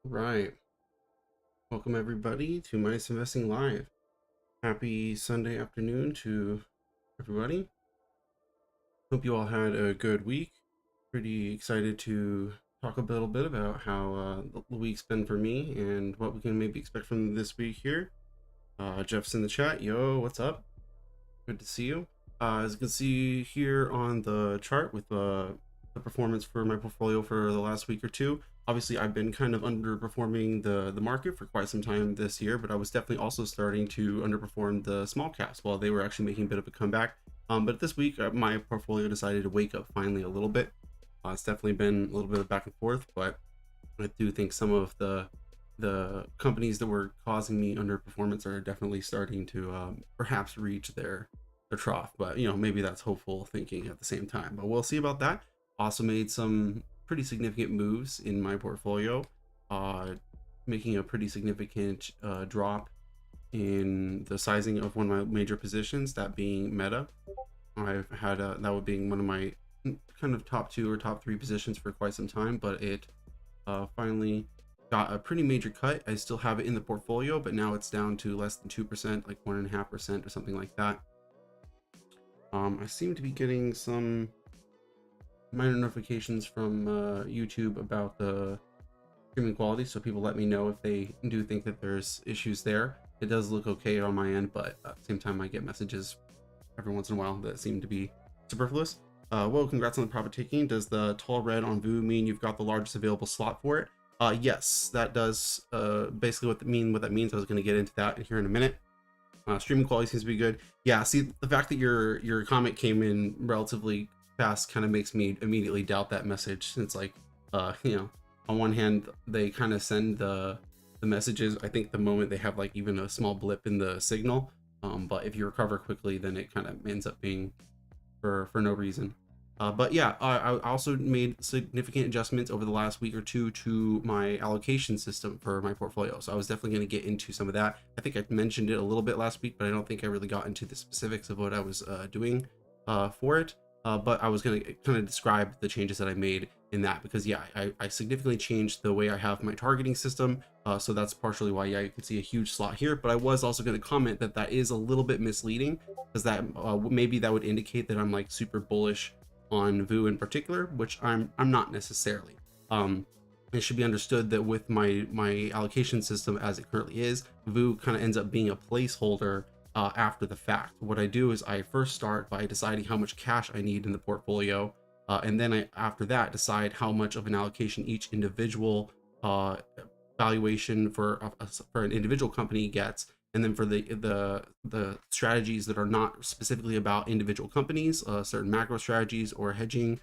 Right. Welcome everybody to Mice Investing Live. Happy Sunday afternoon to everybody. Hope you all had a good week. Pretty excited to talk a little bit about how the week's been for me and what we can maybe expect from this week here. Jeff's in the chat. Yo, what's up? Good to see you. As you can see here on the chart with the performance for my portfolio for the last week or two, obviously I've been kind of underperforming the market for quite some time this year, but I was definitely also starting to underperform the small caps while they were actually making a bit of a comeback. But this week, my portfolio decided to wake up finally a little bit. It's definitely been a little bit of back and forth, but I do think some of the companies that were causing me underperformance are definitely starting to perhaps reach their trough. But maybe that's hopeful thinking at the same time. But we'll see about that. Also made some pretty significant moves in my portfolio, uh, making a pretty significant drop in the sizing of one of my major positions, that being Meta. I've had that would being one of my kind of top two or top three positions for quite some time, but it finally got a pretty major cut. I still have it in the portfolio, but now it's down to less than 2%, like 1.5% or something like that. I seem to be getting some minor notifications from YouTube about the streaming quality, so people let me know if they do think that there's issues there. It does look okay on my end, but at the same time I get messages every once in a while that seem to be superfluous. Well, congrats on the profit taking. Does the tall red on VU mean you've got the largest available slot for it? Yes, that does basically what that means. I was going to get into that here in a minute. Streaming quality seems to be good. Yeah, see, the fact that your comment came in relatively fast kind of makes me immediately doubt that message. It's like, on one hand, they kind of send the messages, I think, the moment they have like even a small blip in the signal. But if you recover quickly, then it kind of ends up being for no reason. But yeah, I also made significant adjustments over the last week or two to my allocation system for my portfolio. So I was definitely going to get into some of that. I think I mentioned it a little bit last week, but I don't think I really got into the specifics of what I was doing for it. But I was going to kind of describe the changes that I made in that, because yeah, I significantly changed the way I have my targeting system. So that's partially why, yeah, you can see a huge slot here. But I was also going to comment that that is a little bit misleading, because that maybe that would indicate that I'm like super bullish on VU in particular, which I'm not necessarily. It should be understood that with my allocation system as it currently is, VU kind of ends up being a placeholder after the fact. What I do is I first start by deciding how much cash I need in the portfolio, and then after that decide how much of an allocation each individual valuation for an individual company gets. And then for the strategies that are not specifically about individual companies, certain macro strategies or hedging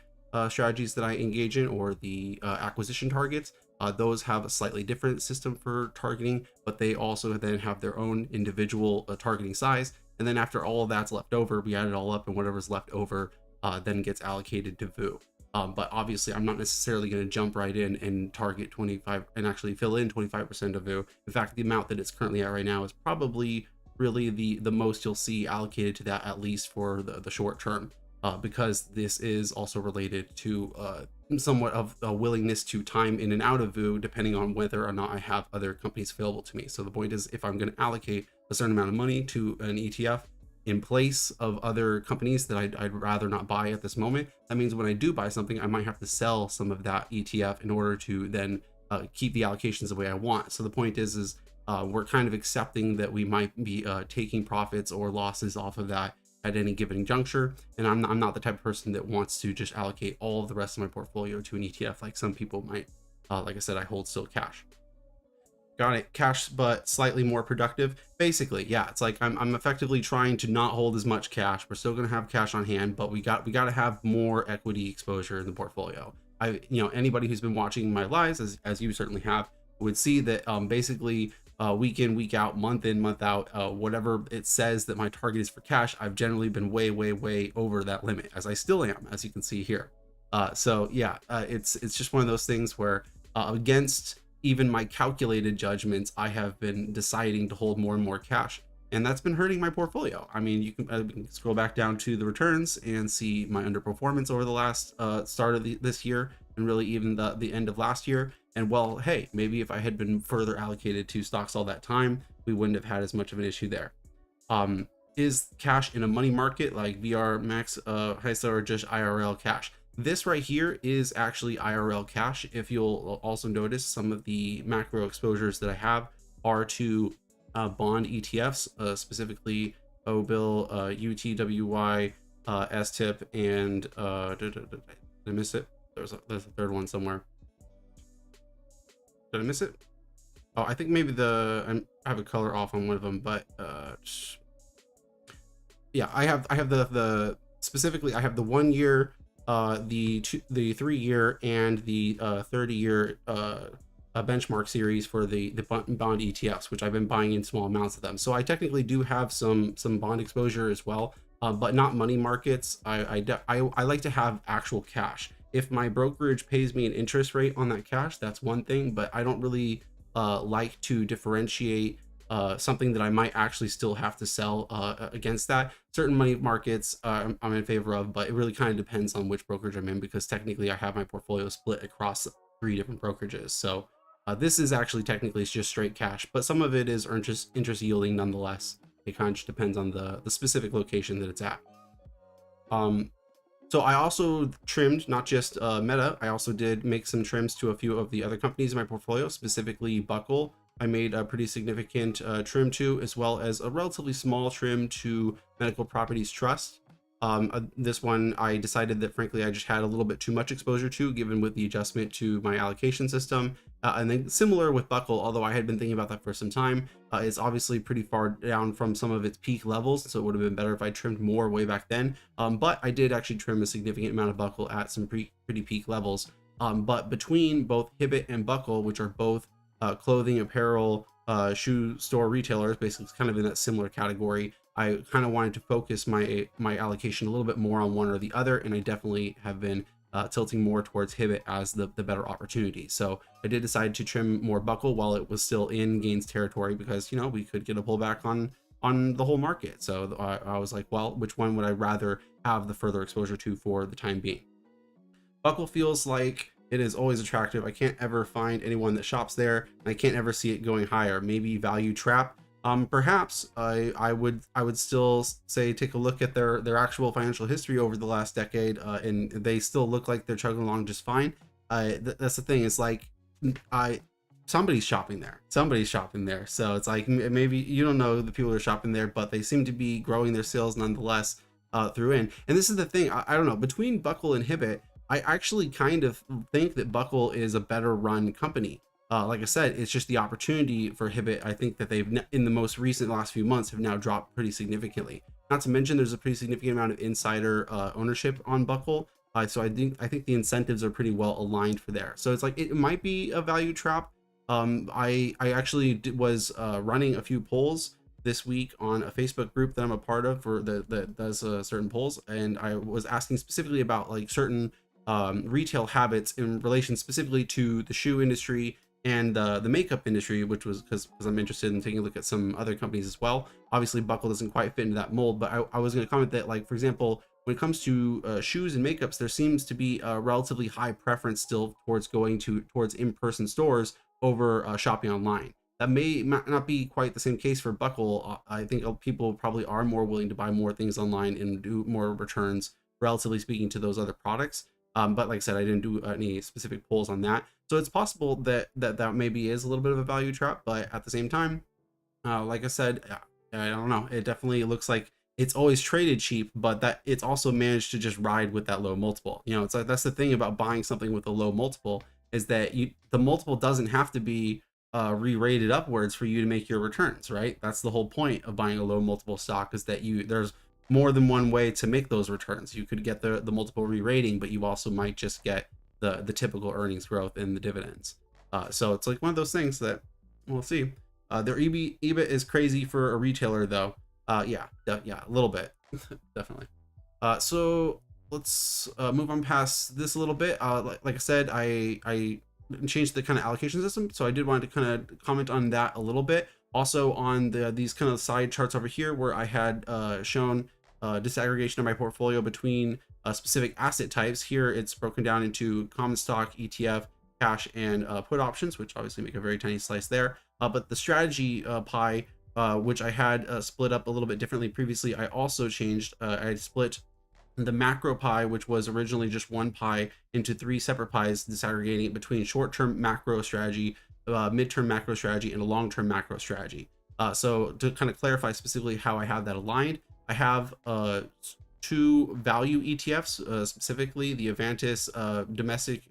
strategies that I engage in, or the acquisition targets, those have a slightly different system for targeting, but they also then have their own individual targeting size. And then after all of that's left over, we add it all up, and whatever's left over then gets allocated to VU. But obviously I'm not necessarily going to jump right in and target 25 and actually fill in 25% of VU. In fact, the amount that it's currently at right now is probably really the most you'll see allocated to that, at least for the short term, because this is also related to somewhat of a willingness to time in and out of VU depending on whether or not I have other companies available to me. So the point is, if I'm going to allocate a certain amount of money to an ETF in place of other companies that I'd rather not buy at this moment, that means when I do buy something, I might have to sell some of that ETF in order to then keep the allocations the way I want. So the point is we're kind of accepting that we might be taking profits or losses off of that at any given juncture. And I'm not the type of person that wants to just allocate all of the rest of my portfolio to an ETF like some people might. Like I said, I hold still cash. Got it. Cash, but slightly more productive. Basically, yeah, it's like I'm effectively trying to not hold as much cash. We're still going to have cash on hand, but we got to have more equity exposure in the portfolio. Anybody who's been watching my lives, as you certainly have, would see that basically week in, week out, month in, month out, whatever it says that my target is for cash, I've generally been way over that limit, as I still am, as you can see here. So yeah, it's just one of those things where against even my calculated judgments, I have been deciding to hold more and more cash, and that's been hurting my portfolio. I mean, you can scroll back down to the returns and see my underperformance over the last start of this year, and really even the end of last year. And well, hey, maybe if I had been further allocated to stocks all that time, we wouldn't have had as much of an issue there. um is cash in a money market like VR Max, HISA, or just IRL cash? This right here is actually IRL cash. If you'll also notice, some of the macro exposures that I have are to bond ETFs, specifically OBIL, UTWY, STIP, and did I miss it? There's a third one somewhere. Did I miss it? Oh, I think maybe I have a color off on one of them, but yeah, I have the specifically, I have the 1 year, the 3 year, and the 30 year benchmark series for the bond ETFs, which I've been buying in small amounts of them. So I technically do have some bond exposure as well, but not money markets. I like to have actual cash. If my brokerage pays me an interest rate on that cash, that's one thing, but I don't really like to differentiate something that I might actually still have to sell against that. Certain money markets I'm in favor of, but it really kind of depends on which brokerage I'm in, because technically I have my portfolio split across 3 different brokerages. So this is actually technically just straight cash, but some of it is interest yielding nonetheless. It kind of just depends on the specific location that it's at. So I also trimmed not just Meta, I also did make some trims to a few of the other companies in my portfolio, specifically Buckle. I made a pretty significant trim to, as well as a relatively small trim to Medical Properties Trust. This one I decided that frankly I just had a little bit too much exposure to, given with the adjustment to my allocation system. And then similar with Buckle, although I had been thinking about that for some time, it's obviously pretty far down from some of its peak levels, so it would have been better if I trimmed more way back then. But I did actually trim a significant amount of Buckle at some pretty peak levels. But between both Hibbett and Buckle, which are both clothing, apparel, shoe store retailers, basically it's kind of in that similar category, I kind of wanted to focus my allocation a little bit more on one or the other, and I definitely have been tilting more towards Hibbett as the better opportunity. So I did decide to trim more Buckle while it was still in gains territory, because we could get a pullback on the whole market. So I was like, well, which one would I rather have the further exposure to for the time being? Buckle feels like it is always attractive. I can't ever find anyone that shops there, and I can't ever see it going higher. Maybe value trap. Perhaps I would still say take a look at their actual financial history over the last decade, and they still look like they're chugging along just fine. That's the thing. It's like somebody's shopping there. So it's like maybe you don't know the people that are shopping there, but they seem to be growing their sales nonetheless through in. And this is the thing. I don't know, between Buckle and Hibbett, I actually kind of think that Buckle is a better run company. Like I said, it's just the opportunity for Hibbett. I think that they've, in the most recent last few months, have now dropped pretty significantly. Not to mention, there's a pretty significant amount of insider ownership on Buckle. So I think the incentives are pretty well aligned for there. So it's like it might be a value trap. I actually was running a few polls this week on a Facebook group that I'm a part of that does certain polls, and I was asking specifically about like certain retail habits in relation specifically to the shoe industry and the makeup industry, which was because I'm interested in taking a look at some other companies as well. Obviously Buckle doesn't quite fit into that mold, but I was going to comment that, like, for example, when it comes to shoes and makeups, there seems to be a relatively high preference still towards going towards in-person stores over shopping online. That may not be quite the same case for Buckle. I think people probably are more willing to buy more things online and do more returns, relatively speaking, to those other products. But like I said, I didn't do any specific polls on that. So it's possible that maybe is a little bit of a value trap, but at the same time, like I said, I don't know. It definitely looks like it's always traded cheap, but that it's also managed to just ride with that low multiple. It's like that's the thing about buying something with a low multiple, is that the multiple doesn't have to be re-rated upwards for you to make your returns, right? That's the whole point of buying a low multiple stock, is that there's more than one way to make those returns. You could get the multiple re-rating, but you also might just get the typical earnings growth and the dividends. So it's like one of those things that we'll see. Their EBIT is crazy for a retailer, though. Yeah, a little bit, definitely. So let's move on past this a little bit. Like I said, I changed the kind of allocation system, so I did want to kind of comment on that a little bit. Also on these kind of side charts over here, where I had shown disaggregation of my portfolio between specific asset types. Here it's broken down into common stock, ETF, cash and put options, which obviously make a very tiny slice there. But the strategy pie, which I had split up a little bit differently previously, I also changed. I split the macro pie, which was originally just one pie, into three separate pies, disaggregating it between short-term macro strategy, mid-term macro strategy, and a long-term macro strategy. So to kind of clarify specifically how I have that aligned, I have two value ETFs, specifically the Avantis domestic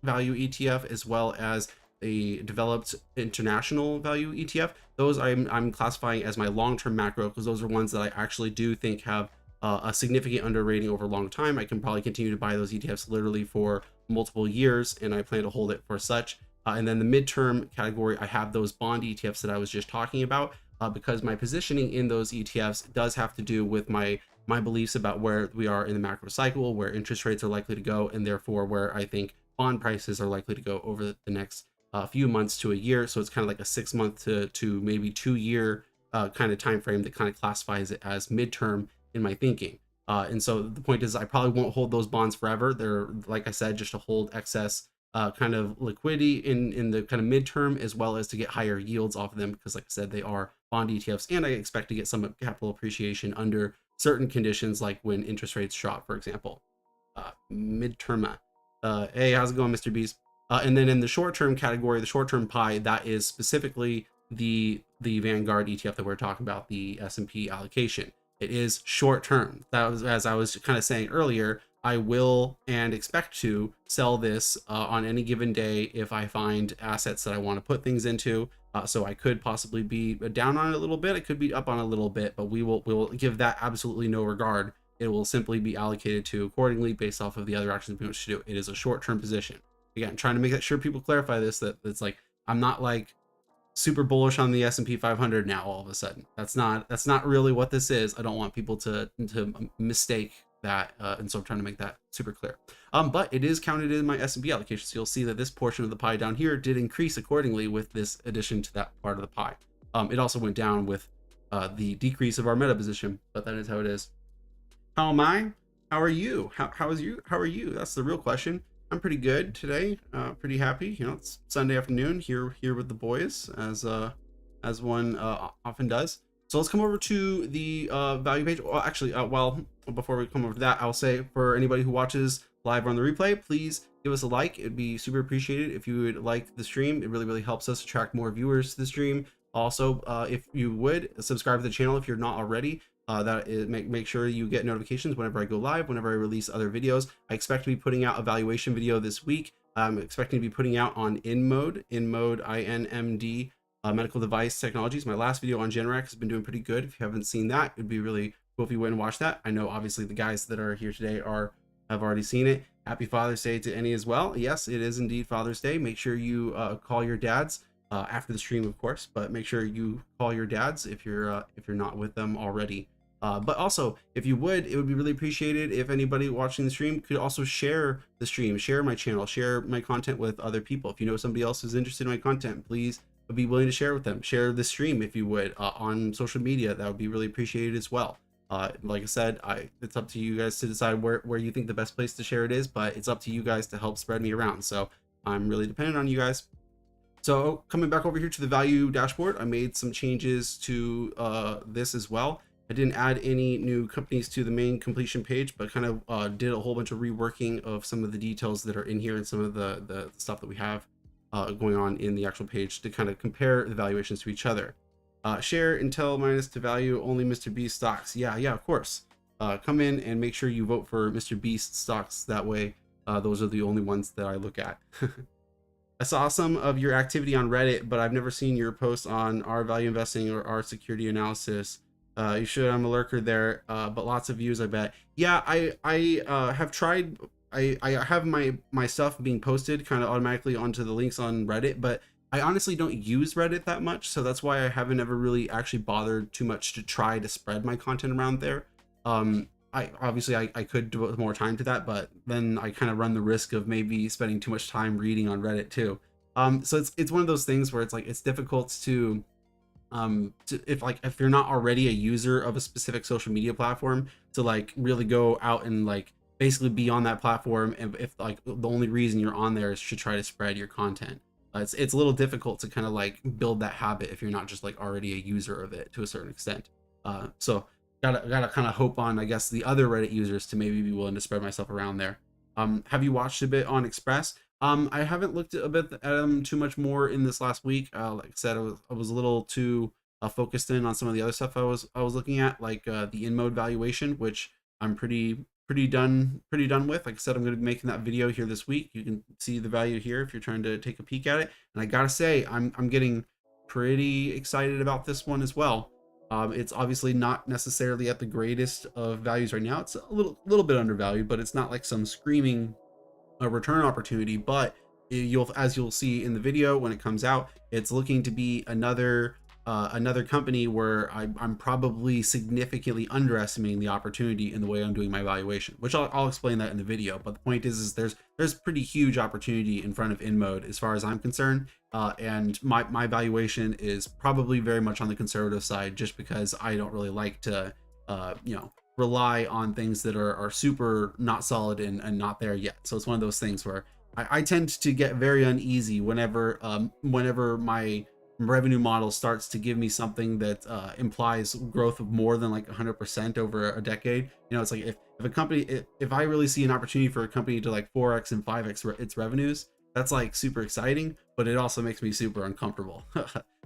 value ETF, as well as a developed international value ETF. Those I'm classifying as my long-term macro, because those are ones that I actually do think have a significant underrating over a long time. I can probably continue to buy those ETFs literally for multiple years, and I plan to hold it for such. And then the midterm category, I have those bond ETFs that I was just talking about, because my positioning in those ETFs does have to do with my beliefs about where we are in the macro cycle, where interest rates are likely to go, and therefore where I think bond prices are likely to go over the next few months to a year. So it's kind of like a 6 month to maybe 2 year kind of time frame that kind of classifies it as midterm in my thinking. And so the point is, I probably won't hold those bonds forever. They're, like I said, just to hold excess kind of liquidity in the kind of midterm, as well as to get higher yields off of them, because like I said, they are bond ETFs, and I expect to get some capital appreciation under certain conditions, like when interest rates drop, for example. Midterm. Hey, how's it going, Mr. Beast? And then in the short-term category, the short-term pie, that is specifically the Vanguard ETF that we're talking about, the S&P allocation. It is short-term. That was, as I was kind of saying earlier, I will and expect to sell this on any given day if I find assets that I want to put things into. So I could possibly be down on it a little bit. It could be up on a little bit, but we will give that absolutely no regard. It will simply be allocated to accordingly based off of the other actions we wish to do. It is a short-term position. Again, trying to make sure people clarify this, that it's like, I'm not like super bullish on the S&P 500 now all of a sudden. That's not really what this is. I don't want people to mistake that, and so I'm trying to make that super clear. But it is counted in my S&P allocation, so you'll see that this portion of the pie down here did increase accordingly with this addition to that part of the pie. It also went down with the decrease of our meta position, but that is how it is. How am I? How are you? How are you? That's the real question. I'm pretty good today. Pretty happy. You know, it's Sunday afternoon here with the boys, as one often does. So let's come over to the value page. Well, actually, well, before we come over to that, I'll say, for anybody who watches live or on the replay, please give us a like. It'd be super appreciated if you would like the stream. It really helps us attract more viewers to the stream. Also, if you would subscribe to the channel if you're not already. That is, make sure you get notifications whenever I go live, whenever I release other videos. I expect to be putting out a valuation video this week. I'm expecting to be putting out on InMode, INMD, medical device technologies. My last video on Generac has been doing pretty good. If you haven't seen that, it'd be really cool if you went and watch that. I know obviously the guys that are here today have already seen it. Happy Father's Day to any as well. Yes, it is indeed Father's Day. Make sure you call your dads. After the stream, of course, but make sure you call your dads if you're not with them already. But also, if you would, it would be really appreciated if anybody watching the stream could also share the stream, share my channel, share my content with other people. If you know somebody else who's interested in my content, please be willing to share with them. Share the stream if you would on social media. That would be really appreciated as well. Like I said, it's up to you guys to decide where you think the best place to share it is, but it's up to you guys to help spread me around. So I'm really dependent on you guys. So coming back over here to the value dashboard, I made some changes to this as well. I didn't add any new companies to the main completion page, but kind of did a whole bunch of reworking of some of the details that are in here and some of the stuff that we have going on in the actual page to kind of compare the valuations to each other. Share Intel minus to value only Mr. Beast stocks. Yeah, of course. Come in and make sure you vote for Mr. Beast stocks. That way, those are the only ones that I look at. I saw some of your activity on Reddit, but I've never seen your posts on our value investing or our security analysis. You should. I'm a lurker there, but lots of views, I bet. Yeah, I have tried. I have my stuff being posted kind of automatically onto the links on Reddit, but I honestly don't use Reddit that much, so that's why I haven't ever really actually bothered too much to try to spread my content around there. I could devote more time to that, but then I kind of run the risk of maybe spending too much time reading on Reddit too. So it's one of those things where it's like it's difficult to if you're not already a user of a specific social media platform to like really go out and like basically be on that platform, and if like the only reason you're on there is to try to spread your content. It's a little difficult to kind of like build that habit if you're not just like already a user of it to a certain extent. So gotta kind of hope on, I guess, the other Reddit users to maybe be willing to spread myself around there. Have you watched a bit on Express? I haven't looked a bit at them too much more in this last week. Like I said, I was a little too focused in on some of the other stuff I was looking at, like the in mode valuation, which I'm pretty done with. Like I said, I'm going to be making that video here this week. You can see the value here if you're trying to take a peek at it. And I gotta say, I'm getting pretty excited about this one as well. It's obviously not necessarily at the greatest of values right now. It's a little bit undervalued, but it's not like some screaming a return opportunity. But as you'll see in the video when it comes out, it's looking to be another company where I'm probably significantly underestimating the opportunity in the way I'm doing my valuation, which I'll explain that in the video. But the point is there's pretty huge opportunity in front of InMode as far as I'm concerned. And my valuation is probably very much on the conservative side, just because I don't really like to rely on things that are super not solid and not there yet. So it's one of those things where I tend to get very uneasy whenever my revenue model starts to give me something that implies growth of more than like 100% over a decade. It's like if a company, if I really see an opportunity for a company to like 4x and 5x its revenues, that's like super exciting, but it also makes me super uncomfortable.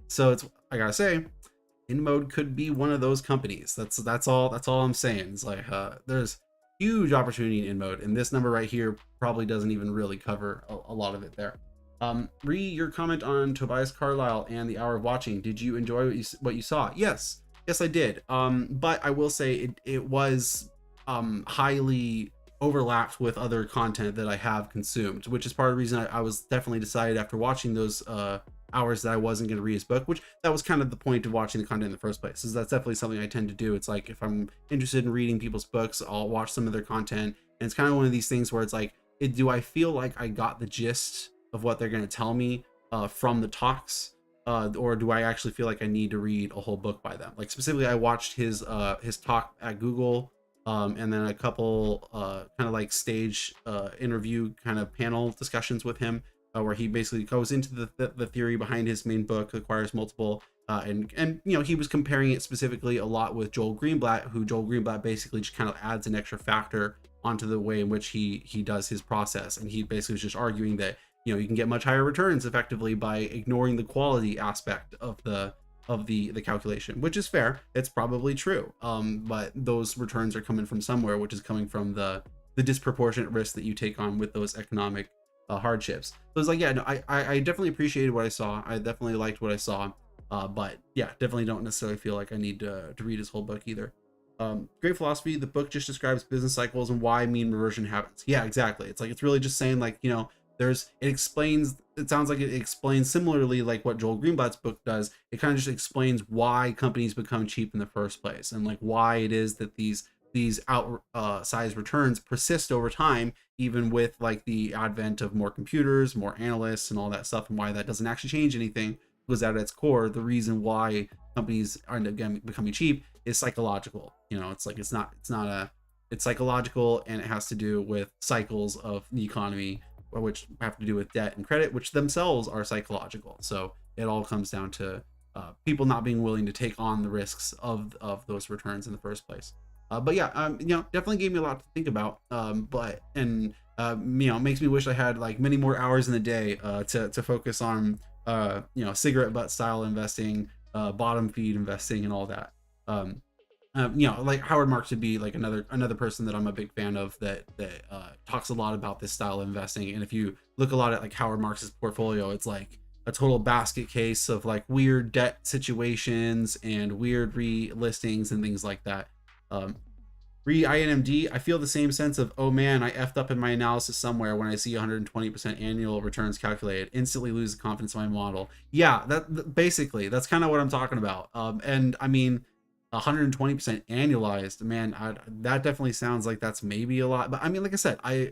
So I gotta say, InMode could be one of those companies. That's all I'm saying. It's like there's huge opportunity in InMode, and this number right here probably doesn't even really cover a lot of it there. Your comment on Tobias Carlyle and the Hour of Watching. Did you enjoy what you saw? Yes, I did. But I will say it was highly overlapped with other content that I have consumed, which is part of the reason I was definitely decided after watching those hours that I wasn't going to read his book, which that was kind of the point of watching the content in the first place. Is that's definitely something I tend to do. It's like if I'm interested in reading people's books, I'll watch some of their content, and it's kind of one of these things where it's like, do I feel like I got the gist of what they're going to tell me from the talks, or do I actually feel like I need to read a whole book by them? Like specifically, I watched his talk at Google, and then a couple kind of like stage interview kind of panel discussions with him, where he basically goes into the theory behind his main book, Acquires Multiple, and he was comparing it specifically a lot with Joel Greenblatt, who Joel Greenblatt basically just kind of adds an extra factor onto the way in which he does his process, and he basically was just arguing that you can get much higher returns effectively by ignoring the quality aspect of the calculation, which is fair. It's probably true, but those returns are coming from somewhere, which is coming from the disproportionate risk that you take on with those economic hardships. So it's like, yeah, no, I definitely appreciated what I saw. I definitely liked what I saw, but yeah, definitely don't necessarily feel like I need to read his whole book either. Great philosophy. The book just describes business cycles and why mean reversion happens. Yeah, exactly. It's like, it's really just saying like, it sounds like it explains similarly like what Joel Greenblatt's book does. It kind of just explains why companies become cheap in the first place, and like why it is that these outsized returns persist over time, even with like the advent of more computers, more analysts, and all that stuff, and why that doesn't actually change anything, because at its core, the reason why companies are again becoming cheap is psychological. It's psychological, and it has to do with cycles of the economy, which have to do with debt and credit, which themselves are psychological. So it all comes down to people not being willing to take on the risks of those returns in the first place. But yeah, definitely gave me a lot to think about. Makes me wish I had like many more hours in the day to focus on cigarette butt style investing, bottom feed investing, and all that. Like Howard Marks would be like another person that I'm a big fan of that talks a lot about this style of investing. And if you look a lot at like Howard Marks's portfolio, it's like a total basket case of like weird debt situations and weird relistings and things like that. Re-INMD, I feel the same sense of, oh man, I effed up in my analysis somewhere when I see 120% annual returns calculated. Instantly lose the confidence in my model. Yeah, basically, that's kind of what I'm talking about. And I mean, 120% annualized, man, that definitely sounds like that's maybe a lot. But I mean, like I said, I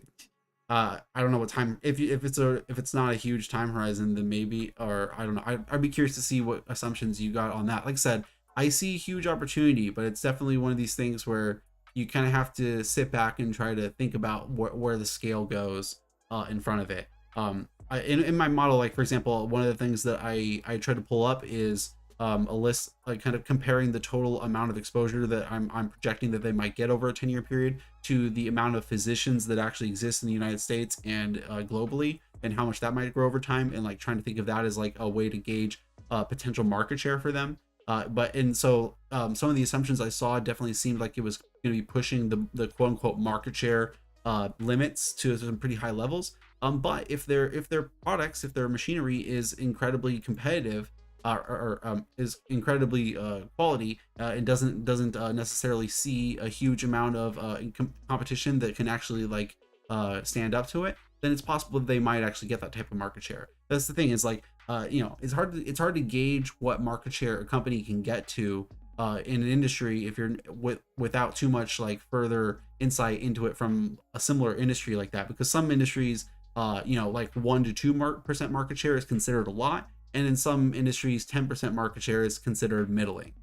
don't know what time, if it's not a huge time horizon, then maybe, or I don't know. I'd be curious to see what assumptions you got on that. Like I said, I see huge opportunity, but it's definitely one of these things where you kind of have to sit back and try to think about where the scale goes in front of it. In my model, like for example, one of the things that I try to pull up is a list, like kind of comparing the total amount of exposure that I'm projecting that they might get over a 10-year period to the amount of physicians that actually exist in the United States and globally, and how much that might grow over time, and like trying to think of that as like a way to gauge potential market share for them. Some of the assumptions I saw definitely seemed like it was going to be pushing the quote unquote market share limits to some pretty high levels. But if their products, if their machinery is incredibly competitive, is incredibly quality, and doesn't necessarily see a huge amount of competition that can actually like stand up to it, then it's possible that they might actually get that type of market share. That's the thing, is like it's hard to gauge what market share a company can get to in an industry if you're without too much like further insight into it from a similar industry like that, because some industries like 1 to 2% market share is considered a lot, and in some industries 10% market share is considered middling.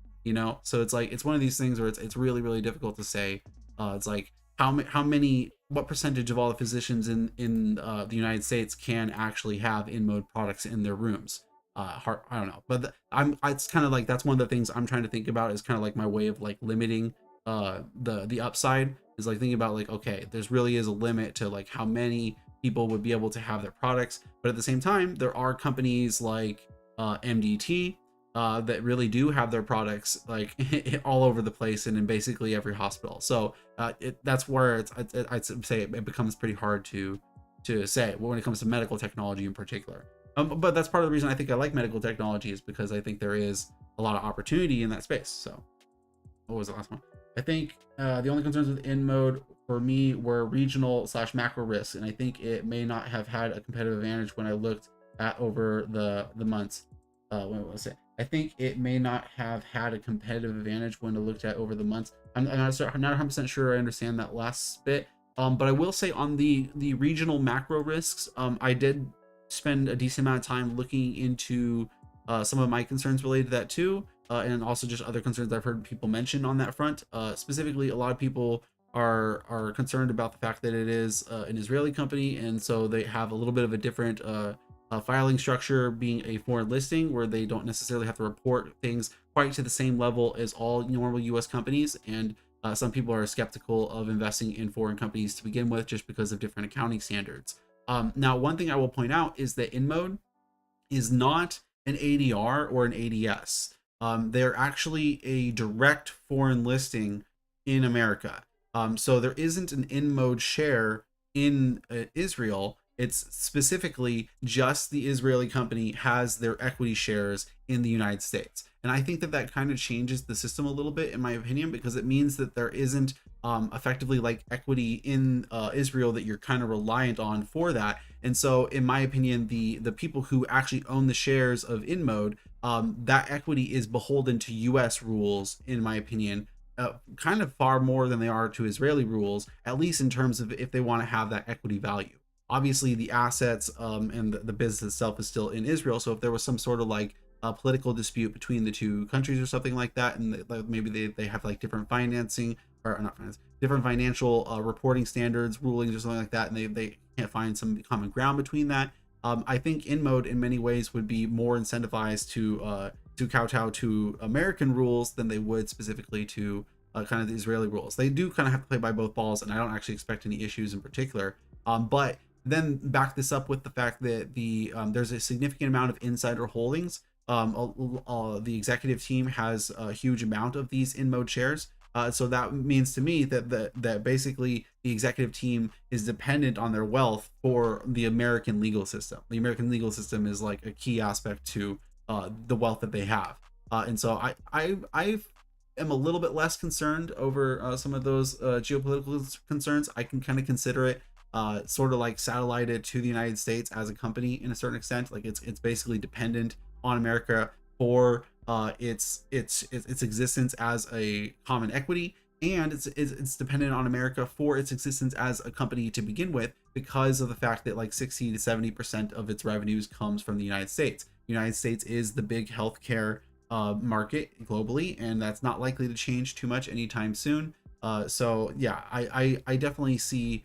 So it's like it's one of these things where it's really really difficult to say. It's like how many, what percentage of all the physicians in the United States can actually have InMode products in their rooms. I don't know, but it's kind of like that's one of the things I'm trying to think about, is kind of like my way of like limiting the upside, is like thinking about like, okay, there's really is a limit to like how many people would be able to have their products, but at the same time there are companies like MDT that really do have their products like all over the place and in basically every hospital. So that's where I'd say it becomes pretty hard to say when it comes to medical technology in particular. But that's part of the reason I think I like medical technology, is because I think there is a lot of opportunity in that space. So what was the last one? I think the only concerns with InMode for me were regional / macro risks, and I think it may not have had a competitive advantage when I looked at over the months. What was it? I think it may not have had a competitive advantage when I looked at over the months. I'm not 100% sure I understand that last bit. But I will say on the regional macro risks, I did spend a decent amount of time looking into some of my concerns related to that too, and also just other concerns I've heard people mention on that front. Specifically, a lot of people are concerned about the fact that it is an Israeli company, and so they have a little bit of a different filing structure, being a foreign listing where they don't necessarily have to report things quite to the same level as all normal US companies. And some people are skeptical of investing in foreign companies to begin with, just because of different accounting standards. Now, one thing I will point out is that InMode is not an ADR or an ADS. They're actually a direct foreign listing in America. So there isn't an InMode share in Israel. It's specifically just the Israeli company has their equity shares in the United States. And I think that that kind of changes the system a little bit, in my opinion, because it means that there isn't effectively like equity in Israel that you're kind of reliant on for that. And so, in my opinion, the people who actually own the shares of InMode, that equity is beholden to U.S. rules, in my opinion, kind of far more than they are to Israeli rules, at least in terms of if they want to have that equity value. Obviously, the assets and the business itself is still in Israel. So if there was some sort of like a political dispute between the two countries or something like that, and like maybe they have like different financing, or not finance, different financial reporting standards, rulings or something like that, and they can't find some common ground between that, I think InMode in many ways would be more incentivized to kowtow to American rules than they would specifically to kind of the Israeli rules. They do kind of have to play by both balls, and I don't actually expect any issues in particular. But then back this up with the fact that there's a significant amount of insider holdings. The executive team has a huge amount of these InMode shares. So that means to me that basically the executive team is dependent on their wealth for the American legal system. The American legal system is like a key aspect to the wealth that they have. And so I am a little bit less concerned over some of those geopolitical concerns. I can kind of consider it sort of like satellited to the United States as a company in a certain extent. Like it's basically dependent on America for its existence as a common equity, and it's dependent on America for its existence as a company to begin with, because of the fact that like 60 to 70% of its revenues comes from the United States. The United States is the big healthcare market globally, and that's not likely to change too much anytime soon. So yeah, I definitely see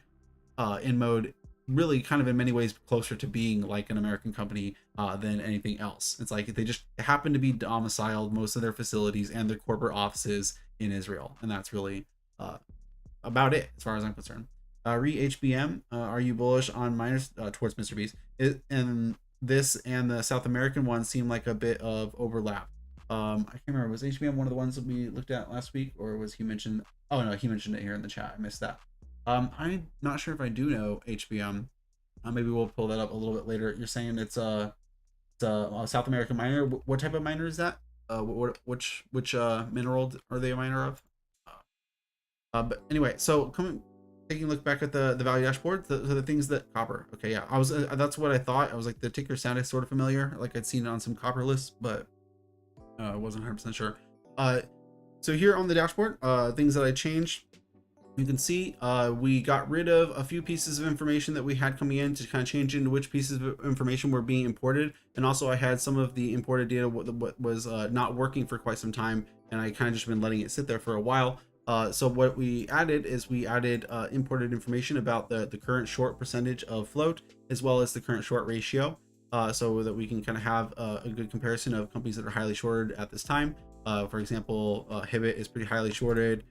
InMode really kind of in many ways closer to being like an American company than anything else. It's like they just happen to be domiciled most of their facilities and their corporate offices in Israel, and that's really uh, about it as far as I'm concerned. Re HBM, are you bullish on miners towards Mr. Beast? And this and the South American one seem like a bit of overlap. I can't remember. Was HBM one of the ones that we looked at last week, or was he mentioned? Oh no, he mentioned it here in the chat. I missed that. I'm not sure if I do know HBM. Maybe we'll pull that up a little bit later. You're saying it's a South American miner. What type of miner is that? Which mineral are they a miner of? But anyway, so taking a look back at the value dashboard, the things that copper. Okay, yeah, I was that's what I thought. I was like the ticker sounded sort of familiar, like I'd seen it on some copper lists, but I wasn't 100% sure. So here on the dashboard, things that I changed. You can see we got rid of a few pieces of information that we had coming in to kind of change into which pieces of information were being imported. And also I had some of the imported data what was not working for quite some time, and I kind of just been letting it sit there for a while. So what we added is we added imported information about the current short percentage of float, as well as the current short ratio, so that we can kind of have a good comparison of companies that are highly shorted at this time. For example, Hibbett is pretty highly shorted.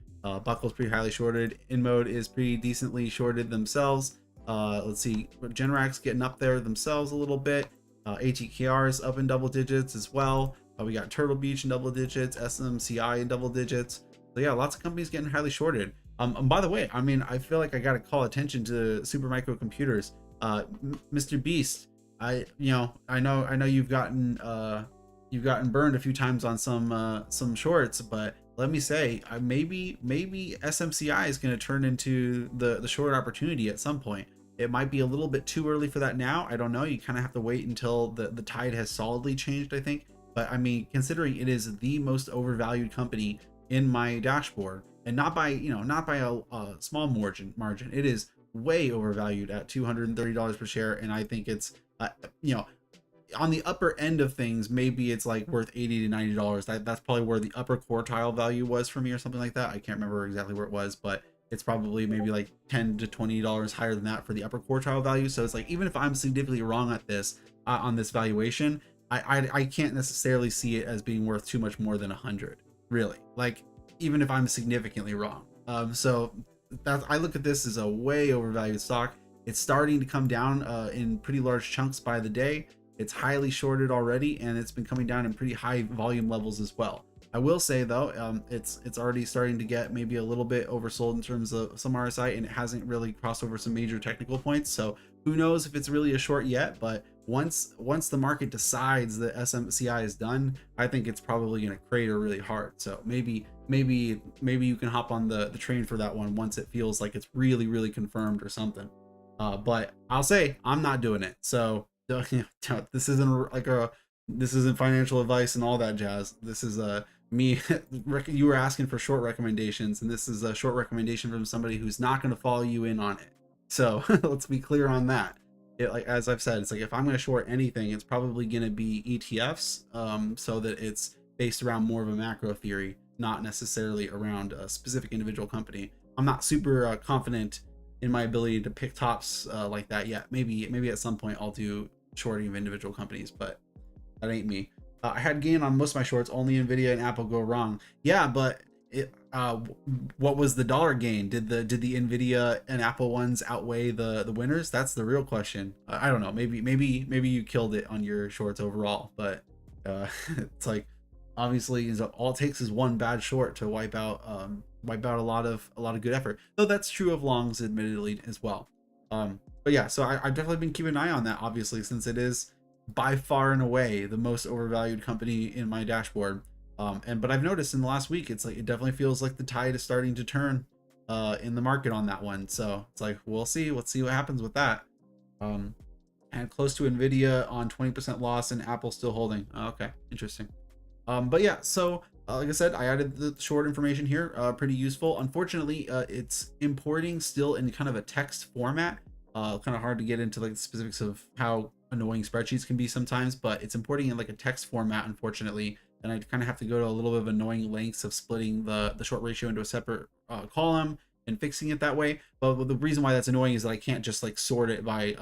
Buckle's pretty highly shorted. InMode is pretty decently shorted themselves. Let's see, Generax getting up there themselves a little bit. ATKR is up in double digits as well. We got Turtle Beach in double digits, SMCI in double digits. So yeah, lots of companies getting highly shorted. And by the way, I mean, I feel like I got to call attention to Supermicro Computers. Mr. Beast, I know you've gotten burned a few times on some shorts, but let me say, maybe SMCI is going to turn into the short opportunity at some point. It might be a little bit too early for that now. I don't know. You kind of have to wait until the tide has solidly changed, I think. But I mean, considering it is the most overvalued company in my dashboard, and not by a small margin, it is way overvalued at $230 per share, and I think it's you know on the upper end of things, maybe it's like worth $80 to $90. That's probably where the upper quartile value was for me, or something like that. I can't remember exactly where it was, but it's probably maybe like $10 to $20 higher than that for the upper quartile value. So it's like, even if I'm significantly wrong at this on this valuation, I can't necessarily see it as being worth too much more than 100, really. Like, even if I'm significantly wrong. So that, I look at this as a way overvalued stock. It's starting to come down in pretty large chunks by the day. It's highly shorted already, and it's been coming down in pretty high volume levels as well. I will say though, it's already starting to get maybe a little bit oversold in terms of some RSI, and it hasn't really crossed over some major technical points. So who knows if it's really a short yet? But once the market decides that SMCI is done, I think it's probably going to crater really hard. So maybe you can hop on the train for that one once it feels like it's really confirmed or something. But I'll say I'm not doing it. So this isn't financial advice and all that jazz. This is me. You were asking for short recommendations, and this is a short recommendation from somebody who's not going to follow you in on it. So let's be clear on that. Like, as I've said, it's like, if I'm going to short anything, it's probably going to be ETFs, so that it's based around more of a macro theory, not necessarily around a specific individual company. I'm not super confident in my ability to pick tops like that yet. Maybe at some point I'll do shorting of individual companies, but that ain't me. I had gain on most of my shorts. Only Nvidia and Apple go wrong. Yeah, but what was the dollar gain? Did the Nvidia and Apple ones outweigh the winners? That's the real question. I don't know. Maybe you killed it on your shorts overall, but it's like, obviously all it takes is one bad short to wipe out a lot of good effort. Though that's true of longs, admittedly, as well. But yeah, so I've definitely been keeping an eye on that, obviously, since it is by far and away the most overvalued company in my dashboard. But I've noticed in the last week, it's like, it definitely feels like the tide is starting to turn in the market on that one. So it's like, let's see what happens with that. And close to Nvidia on 20% loss, and Apple still holding. Okay, interesting. But yeah, so like I said, I added the short information here, pretty useful. Unfortunately, it's importing still in kind of a text format. Kind of hard to get into like the specifics of how annoying spreadsheets can be sometimes, but it's importing in like a text format, unfortunately. and I kind of have to go to a little bit of annoying lengths of splitting the short ratio into a separate column and fixing it that way. But the reason why that's annoying is that I can't just like sort it by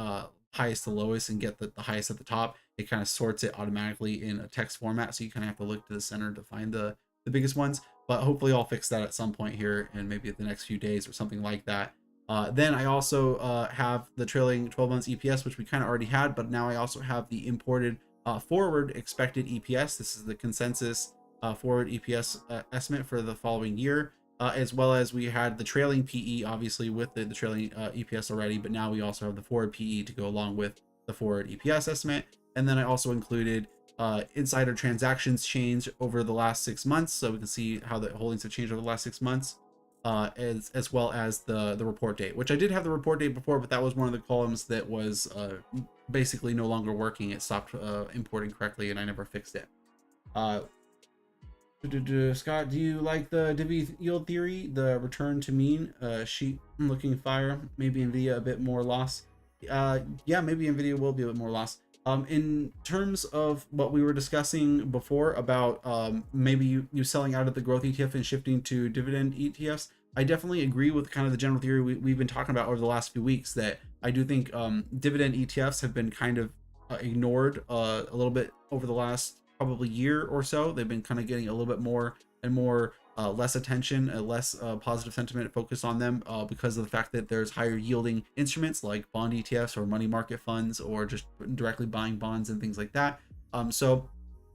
highest to lowest and get the highest at the top. It kind of sorts it automatically in a text format, so you kind of have to look to the center to find the biggest ones. But hopefully I'll fix that at some point here and maybe the next few days or something like that. Then I also have the trailing 12 months EPS, which we kind of already had, but now I also have the imported forward expected EPS. This is the consensus forward EPS estimate for the following year, as well as we had the trailing PE, obviously with the trailing EPS already, but now we also have the forward PE to go along with the forward EPS estimate. And then I also included insider transactions change over the last 6 months, so we can see how the holdings have changed over the last 6 months, as well as the report date, which I did have the report date before, but that was one of the columns that was basically no longer working. It stopped importing correctly, and I never fixed it. Scott, do you like the divvy yield theory, the return to mean sheet looking fire? Maybe Nvidia a bit more loss. Yeah, maybe Nvidia will be a bit more loss. In terms of what we were discussing before about maybe you selling out of the growth ETF and shifting to dividend ETFs, I definitely agree with kind of the general theory we've been talking about over the last few weeks, that I do think dividend ETFs have been kind of ignored a little bit over the last probably year or so. They've been kind of getting a little bit more and more less attention, less positive sentiment focused on them because of the fact that there's higher yielding instruments like bond ETFs or money market funds or just directly buying bonds and things like that. So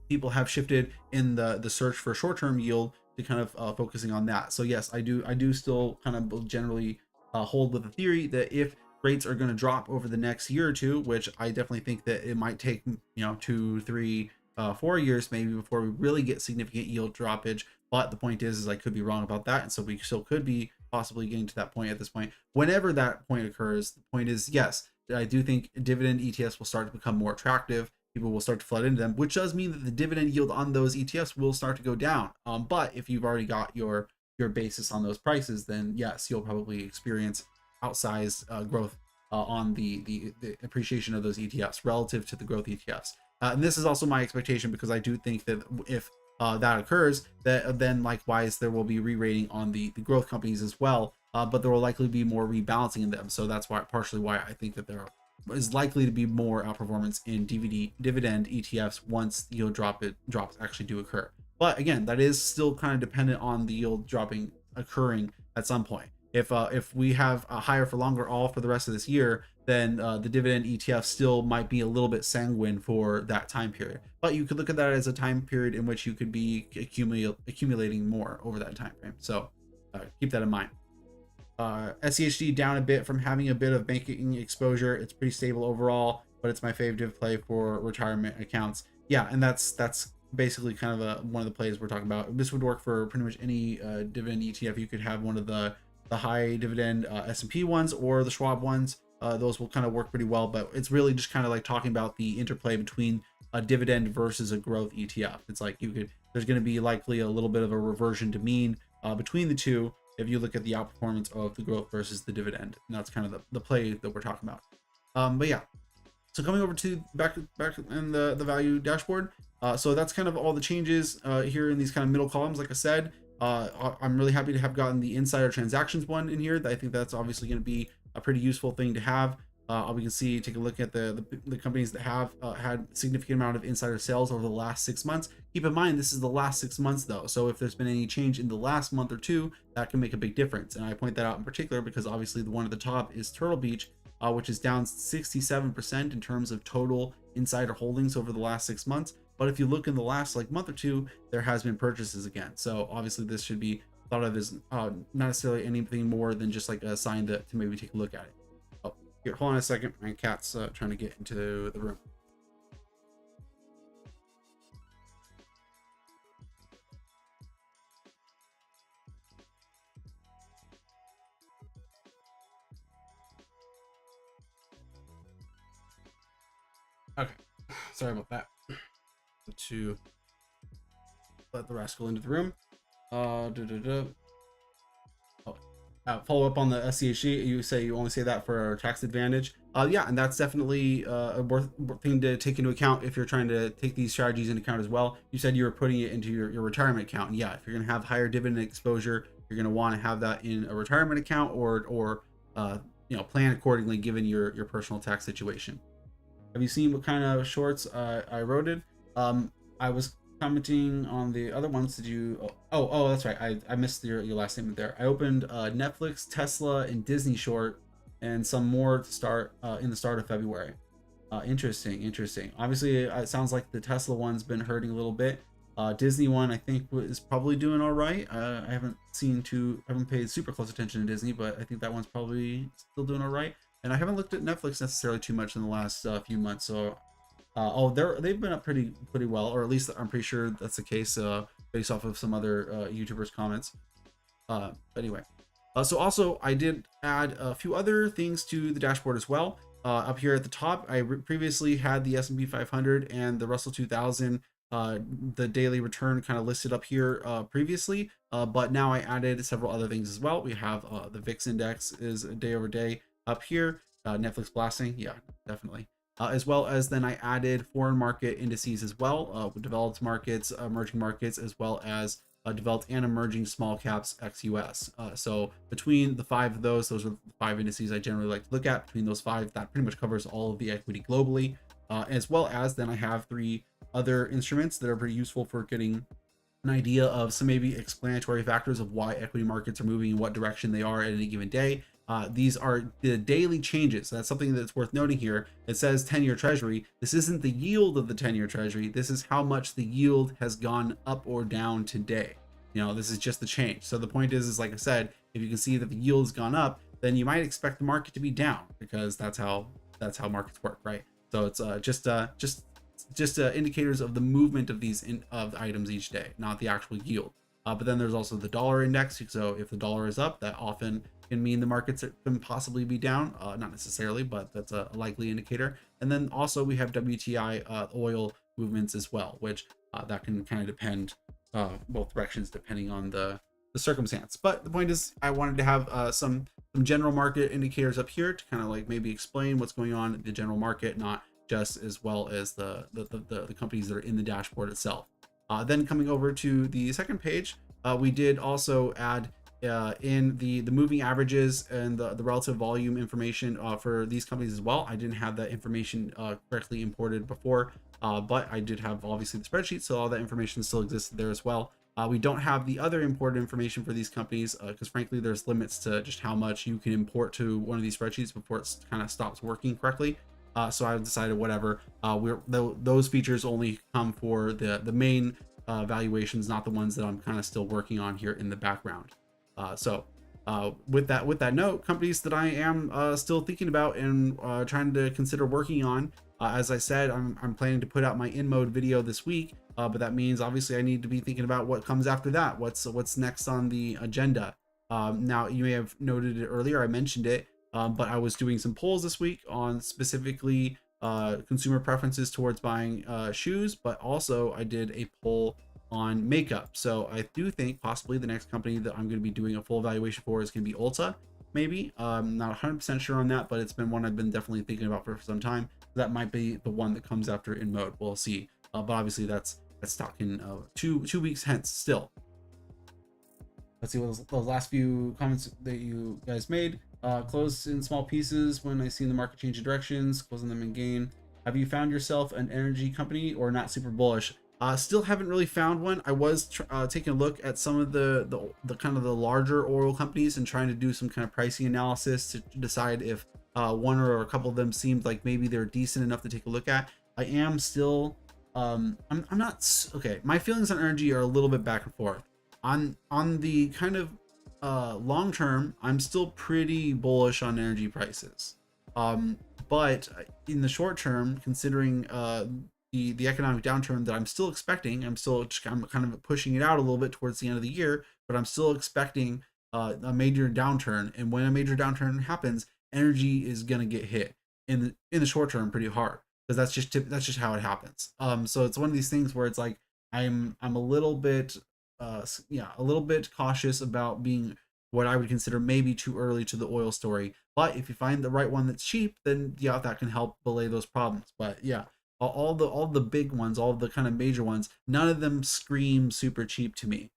people have shifted in the search for short-term yield to kind of focusing on that. So yes, I do still kind of generally hold with the theory that if rates are going to drop over the next year or two, which I definitely think that it might take 2, 3, 4 years maybe before we really get significant yield droppage. But the point is I could be wrong about that, and so we still could be possibly getting to that point at this point. Whenever that point occurs, the point is, yes, I do think dividend ETFs will start to become more attractive. People will start to flood into them, which does mean that the dividend yield on those ETFs will start to go down. But if you've already got your basis on those prices, then yes, you'll probably experience outsized growth on the appreciation of those ETFs relative to the growth ETFs. And this is also my expectation, because I do think that if that occurs, that then likewise there will be re-rating on the growth companies as well, but there will likely be more rebalancing in them. So that's why partially why I think that there is likely to be more outperformance in dividend ETFs once the yield drops actually do occur. But again, that is still kind of dependent on the yield dropping occurring at some point. If we have a higher for longer all for the rest of this year, then the dividend ETF still might be a little bit sanguine for that time period. But you could look at that as a time period in which you could be accumulating more over that time frame. So keep that in mind. SCHD down a bit from having a bit of banking exposure. It's pretty stable overall, but it's my favorite play for retirement accounts. Yeah, and that's basically kind of one of the plays we're talking about. This would work for pretty much any dividend ETF. You could have one of the high dividend S&P ones or the Schwab ones. Those will kind of work pretty well, but it's really just kind of like talking about the interplay between a dividend versus a growth ETF. It's like there's going to be likely a little bit of a reversion to mean between the two if you look at the outperformance of the growth versus the dividend. And that's kind of the play that we're talking about. But yeah, so coming over to back in the value dashboard. So that's kind of all the changes here in these kind of middle columns. Like I said, I'm really happy to have gotten the insider transactions one in here. I think that's obviously going to be a pretty useful thing to have. We can see, take a look at the companies that have had significant amount of insider sales over the last 6 months. Keep in mind, this is the last 6 months though. So if there's been any change in the last month or two, that can make a big difference. And I point that out in particular because obviously the one at the top is Turtle Beach, which is down 67% in terms of total insider holdings over the last 6 months. But if you look in the last month or two, there has been purchases again. So obviously this should be thought of as not necessarily anything more than just like a sign to maybe take a look at it. Oh, here, hold on a second. My cat's trying to get into the room. Okay, sorry about that. To let the rascal into the room. Oh, follow up on the SCHD, you say you only say that for tax advantage. Yeah, and that's definitely a worth thing to take into account if you're trying to take these strategies into account as well. You said you were putting it into your retirement account. And yeah, if you're going to have higher dividend exposure, you're going to want to have that in a retirement account or plan accordingly given your personal tax situation. Have you seen what kind of shorts I wrote it? I was commenting on the other ones. Did you? Oh, that's right. I missed your last statement there. I opened Netflix, Tesla, and Disney short, and some more to start in the start of February. Interesting, interesting. Obviously, it sounds like the Tesla one's been hurting a little bit. Disney one, I think, is probably doing all right. I haven't paid super close attention to Disney, but I think that one's probably still doing all right. And I haven't looked at Netflix necessarily too much in the last few months. So, they've been up pretty well, or at least I'm pretty sure that's the case based off of some other YouTubers' comments. But anyway, so also I did add a few other things to the dashboard as well. Up here at the top, I previously had the S&P 500 and the Russell 2000, the daily return kind of listed up here previously, but now I added several other things as well. We have the VIX index is day over day up here. Netflix blasting, yeah, definitely. As well as then I added foreign market indices as well, developed markets, emerging markets, as well as developed and emerging small caps ex-US. So between the five of those are the five indices I generally like to look at. Between those five, that pretty much covers all of the equity globally. As well as then I have three other instruments that are pretty useful for getting an idea of some maybe explanatory factors of why equity markets are moving in what direction they are at any given day. These are the daily changes. That's something that's worth noting here. It says 10-year treasury. This isn't the yield of the 10-year treasury. This is how much the yield has gone up or down today. This is just the change. So the point is like I said, if you can see that the yield has gone up, then you might expect the market to be down because that's how markets work, right? So it's just indicators of the movement of these of items each day, not the actual yield. But then there's also the dollar index. So if the dollar is up, that often can mean the markets can possibly be down. Not necessarily, but that's a likely indicator. And then also we have WTI oil movements as well, which that can kind of depend both directions depending on the circumstance. But the point is, I wanted to have some general market indicators up here to kind of like maybe explain what's going on in the general market, not just as well as the companies that are in the dashboard itself. Then coming over to the second page, we did also add in the moving averages and the relative volume information for these companies as well. I didn't have that information correctly imported before, but I did have obviously the spreadsheet, so all that information still existed there as well. We don't have the other imported information for these companies because frankly there's limits to just how much you can import to one of these spreadsheets before it kind of stops working correctly. So I've decided whatever. Those features only come for the main valuations, not the ones that I'm kind of still working on here in the background. With that note, companies that I am still thinking about and trying to consider working on. As I said, I'm planning to put out my in-mode video this week, but that means obviously I need to be thinking about what comes after that. What's next on the agenda? Now you may have noted it earlier. I mentioned it. But I was doing some polls this week on specifically consumer preferences towards buying shoes, but also I did a poll on makeup. So I do think possibly the next company that I'm going to be doing a full evaluation for is going to be Ulta, maybe. Not 100% sure on that, but it's been one I've been definitely thinking about for some time. That might be the one that comes after in mode. We'll see. But obviously that's talking 2 weeks hence still. Let's see what those last few comments that you guys made. Close in small pieces when I seen the market change directions, closing them in gain. Have you found yourself an energy company or not super bullish? Still haven't really found one. I was taking a look at some of the kind of the larger oil companies and trying to do some kind of pricing analysis to decide if one or a couple of them seemed like maybe they're decent enough to take a look at. I am still I'm not okay. My feelings on energy are a little bit back and forth. On the kind of long term, I'm still pretty bullish on energy prices. But in the short term, considering the economic downturn that I'm still expecting, I'm kind of pushing it out a little bit towards the end of the year, but I'm still expecting a major downturn. And when a major downturn happens, energy is gonna get hit in the short term pretty hard because that's just how it happens. So it's one of these things where it's like I'm a little bit a little bit cautious about being what I would consider maybe too early to the oil story. But if you find the right one that's cheap, then yeah, that can help belay those problems. But yeah, all the big ones, all the kind of major ones, none of them scream super cheap to me.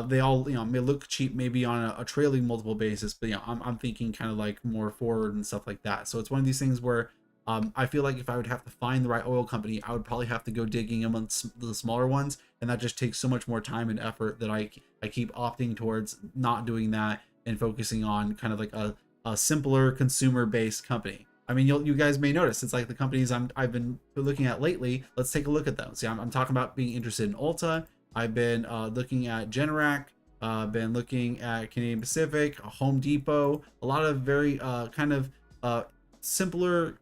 They all, may look cheap maybe on a trailing multiple basis, but I'm thinking kind of like more forward and stuff like that. So it's one of these things where I feel like if I would have to find the right oil company, I would probably have to go digging amongst the smaller ones, and that just takes so much more time and effort that I keep opting towards not doing that and focusing on kind of like a simpler consumer based company. I mean, you guys may notice it's like the companies I've been looking at lately. Let's take a look at those. See, I'm talking about being interested in Ulta. I've been looking at Generac. Been looking at Canadian Pacific, Home Depot, a lot of very kind of simpler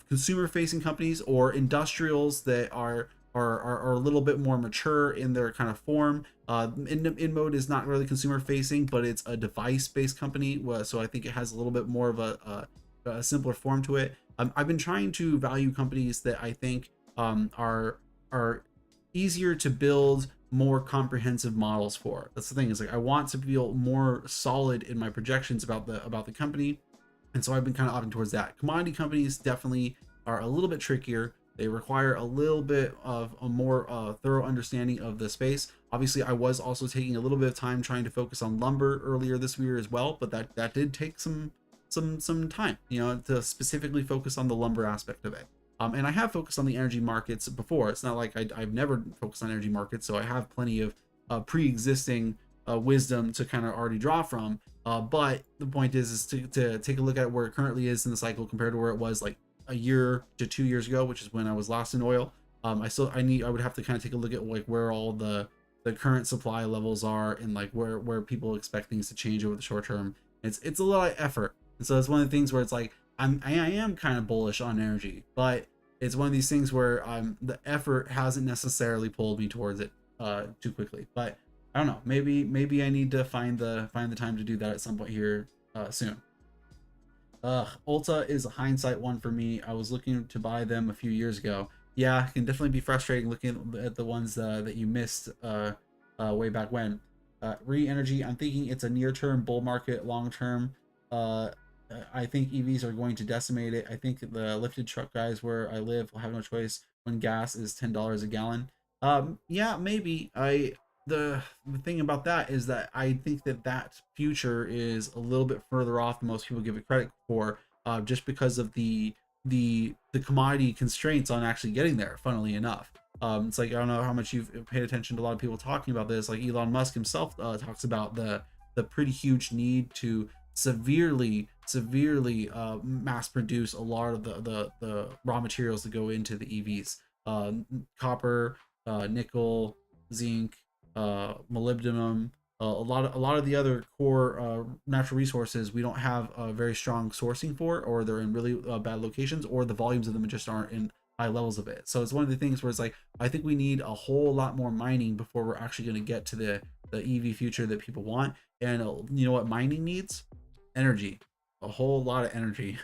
consumer facing companies or industrials that are a little bit more mature in their kind of form. InMode is not really consumer facing, but it's a device based company, so I think it has a little bit more of a simpler form to it. I've been trying to value companies that I think are easier to build more comprehensive models for. That's the thing, is like I want to feel more solid in my projections about the company, and so I've been kind of opting towards that. Commodity companies definitely are a little bit trickier. They require a little bit of a more thorough understanding of the space. Obviously, I was also taking a little bit of time trying to focus on lumber earlier this year as well, but that did take some time, to specifically focus on the lumber aspect of it. And I have focused on the energy markets before. It's not like I've never focused on energy markets, so I have plenty of pre-existing wisdom to kind of already draw from. But the point is to take a look at where it currently is in the cycle compared to where it was like a year to 2 years ago, which is when I was last in oil. I would have to kind of take a look at like where all the current supply levels are, and like where people expect things to change over the short term. It's a lot of effort, and so it's one of the things where it's like I am kind of bullish on energy, but it's one of these things where the effort hasn't necessarily pulled me towards it too quickly. But I don't know, maybe I need to find the time to do that at some point here soon. Ulta is a hindsight one for me. I was looking to buy them a few years ago. Yeah, it can definitely be frustrating looking at the ones that you missed way back when. Re-energy, I'm thinking it's a near-term bull market. Long-term, I think EVs are going to decimate it. I think the lifted truck guys where I live will have no choice when gas is $10 a gallon. Yeah, maybe. The thing about that is that I think that future is a little bit further off than most people give it credit for, just because of the commodity constraints on actually getting there. Funnily enough, it's like I don't know how much you've paid attention to a lot of people talking about this. Like Elon Musk himself talks about the pretty huge need to severely mass produce a lot of the raw materials that go into the EVs. Copper, nickel, zinc, molybdenum, a lot of the other core natural resources we don't have a very strong sourcing for, or they're in really bad locations, or the volumes of them just aren't in high levels of it. So it's one of the things where it's like I think we need a whole lot more mining before we're actually going to get to the EV future that people want. And you know what mining needs? Energy, a whole lot of energy.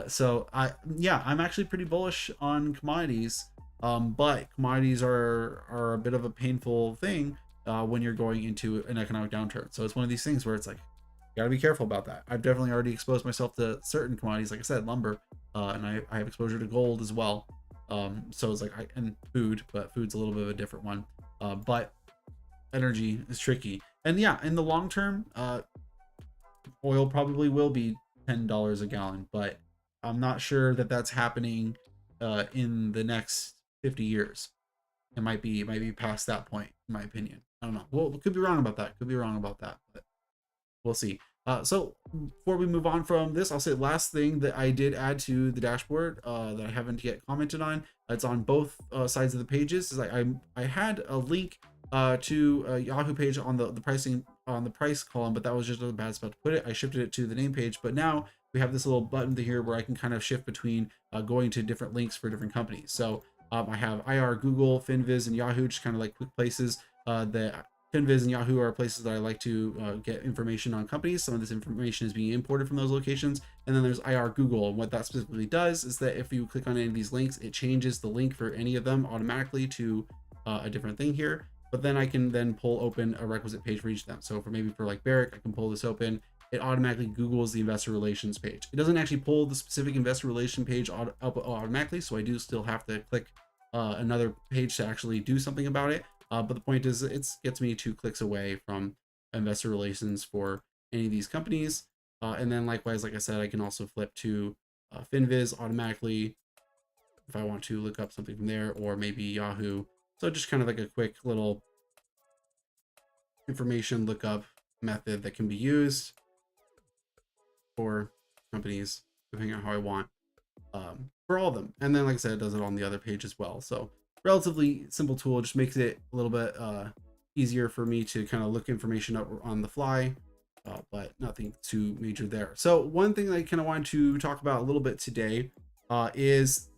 So I'm actually pretty bullish on commodities. But commodities are a bit of a painful thing when you're going into an economic downturn. So it's one of these things where it's like you gotta be careful about that. I've definitely already exposed myself to certain commodities, like I said, lumber, and I have exposure to gold as well. So it's like and food, but food's a little bit of a different one. But energy is tricky, and yeah, in the long term, oil probably will be $10 a gallon, but I'm not sure that that's happening in the next 50 years. It might be past that point, in my opinion. I don't know. Well, could be wrong about that. But we'll see. So before we move on from this, I'll say the last thing that I did add to the dashboard that I haven't yet commented on. It's on both sides of the pages. Is I had a link to a Yahoo page on the pricing on the price column, but that was just a bad spot to put it. I shifted it to the name page, but now we have this little button here where I can kind of shift between going to different links for different companies. So I have IR, Google, FinViz, and Yahoo, just kind of like quick places. The FinViz and Yahoo are places that I like to get information on companies. Some of this information is being imported from those locations. And then there's IR Google. And what that specifically does is that if you click on any of these links, it changes the link for any of them automatically to a different thing here. but then I can then pull open a requisite page for each of them. So for like Barrick, I can pull this open. It automatically Googles the investor relations page. It doesn't actually pull the specific investor relation page up automatically, so I do still have to click another page to actually do something about it. But the point is, it gets me 2 clicks away from investor relations for any of these companies. And then likewise, like I said, I can also flip to FinViz automatically if I want to look up something from there, or maybe Yahoo. So just kind of like a quick little information lookup method that can be used for companies, depending on how I want, for all of them. And then, like I said, it does it on the other page as well. So relatively simple tool, just makes it a little bit easier for me to kind of look information up on the fly, but nothing too major there. So one thing that I kind of wanted to talk about a little bit today is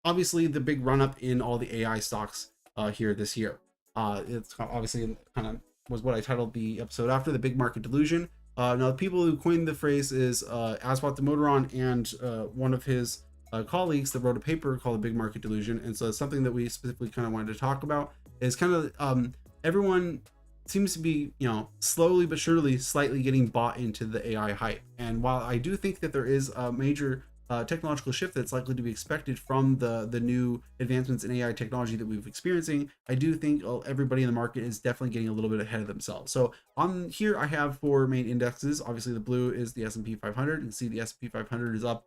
obviously the big run up in all the AI stocks here this year. It's obviously kind of was what I titled the episode after, the Big Market Delusion. Now, the people who coined the phrase is Aswath Damodaran and one of his colleagues that wrote a paper called the Big Market Delusion. And so it's something that we specifically kind of wanted to talk about is kind of everyone seems to be, slowly but surely slightly getting bought into the AI hype. And while I do think that there is a major technological shift that's likely to be expected from the new advancements in AI technology that we've experiencing, I do think everybody in the market is definitely getting a little bit ahead of themselves. So on here, I have 4 main indexes. Obviously, the blue is the S&P 500. You can see the S&P 500 is up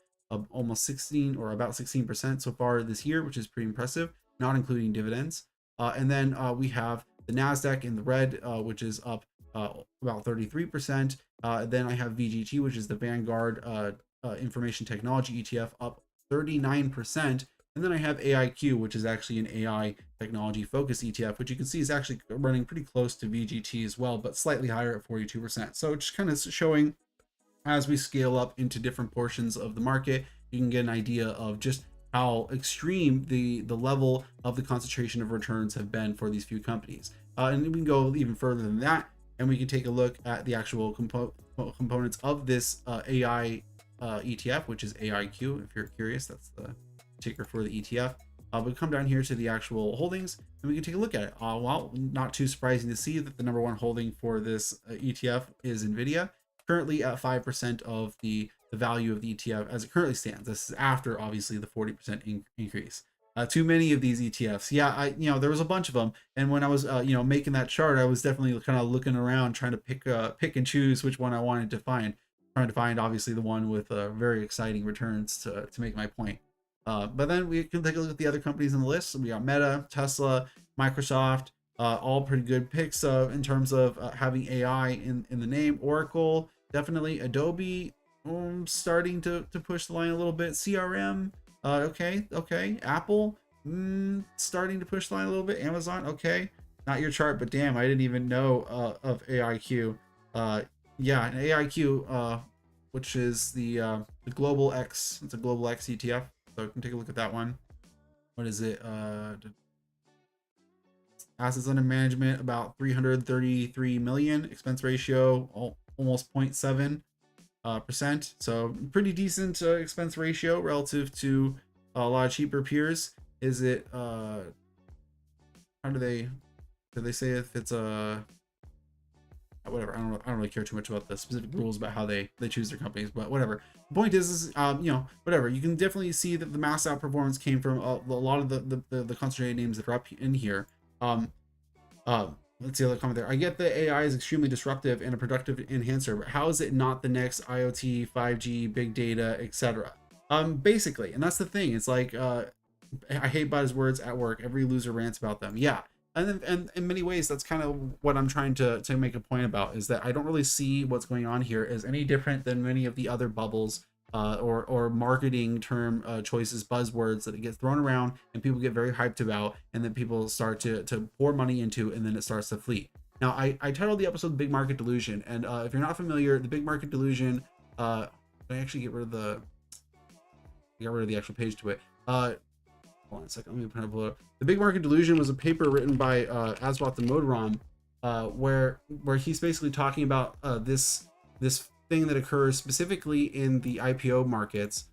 almost 16 or about 16% so far this year, which is pretty impressive, not including dividends. And then we have the NASDAQ in the red, which is up about 33%. Then I have VGT, which is the Vanguard information technology ETF, up 39%. And then I have AIQ, which is actually an AI technology focused ETF, which you can see is actually running pretty close to VGT as well, but slightly higher at 42%. So just kind of showing as we scale up into different portions of the market, you can get an idea of just how extreme the level of the concentration of returns have been for these few companies. And we can go even further than that, and we can take a look at the actual components of this AI ETF, which is AIQ. If you're curious, that's the ticker for the ETF. We come down here to the actual holdings, and we can take a look at it. Well, not too surprising to see that the number 1 holding for this ETF is NVIDIA, currently at 5% of the value of the ETF as it currently stands. This is after obviously the 40% increase. Too many of these ETFs. Yeah, there was a bunch of them, and when I was making that chart, I was definitely kind of looking around trying to pick and choose which one I wanted to find. Trying to find obviously the one with very exciting returns to make my point. But then we can take a look at the other companies in the list. So we got Meta, Tesla, Microsoft, all pretty good picks in terms of having AI in the name. Oracle, definitely. Adobe, starting to push the line a little bit. CRM, okay. Apple, starting to push the line a little bit. Amazon, okay. Not your chart, but damn, I didn't even know of AIQ. Yeah, an AIQ, which is the Global X. It's a Global X ETF. So we can take a look at that one. What is it? Assets under management about 333 million. Expense ratio almost 0.7%. So pretty decent expense ratio relative to a lot of cheaper peers. Is it? How do they say if it's a whatever? I don't really care too much about the specific rules about how they choose their companies, but whatever. The point is whatever. You can definitely see that the mass outperformance came from a lot of the concentrated names that are up in here. Let's see the comment there. I get that AI is extremely disruptive and a productive enhancer, but how is it not the next IoT, 5G, big data, etc.? Basically, and that's the thing. It's like I hate buzzwords at work. Every loser rants about them. Yeah. And in many ways, that's kind of what I'm trying to make a point about, is that I don't really see what's going on here as any different than many of the other bubbles or marketing term choices, buzzwords that get thrown around and people get very hyped about, and then people start to pour money into, and then it starts to flee. Now, I titled the episode Big Market Delusion, and if you're not familiar, the Big Market Delusion, I actually get rid of the actual page to it. Hold on a second, let me pull it up. The Big Market Delusion was a paper written by Aswath Damodaran, where he's basically talking about this thing that occurs specifically in the IPO markets,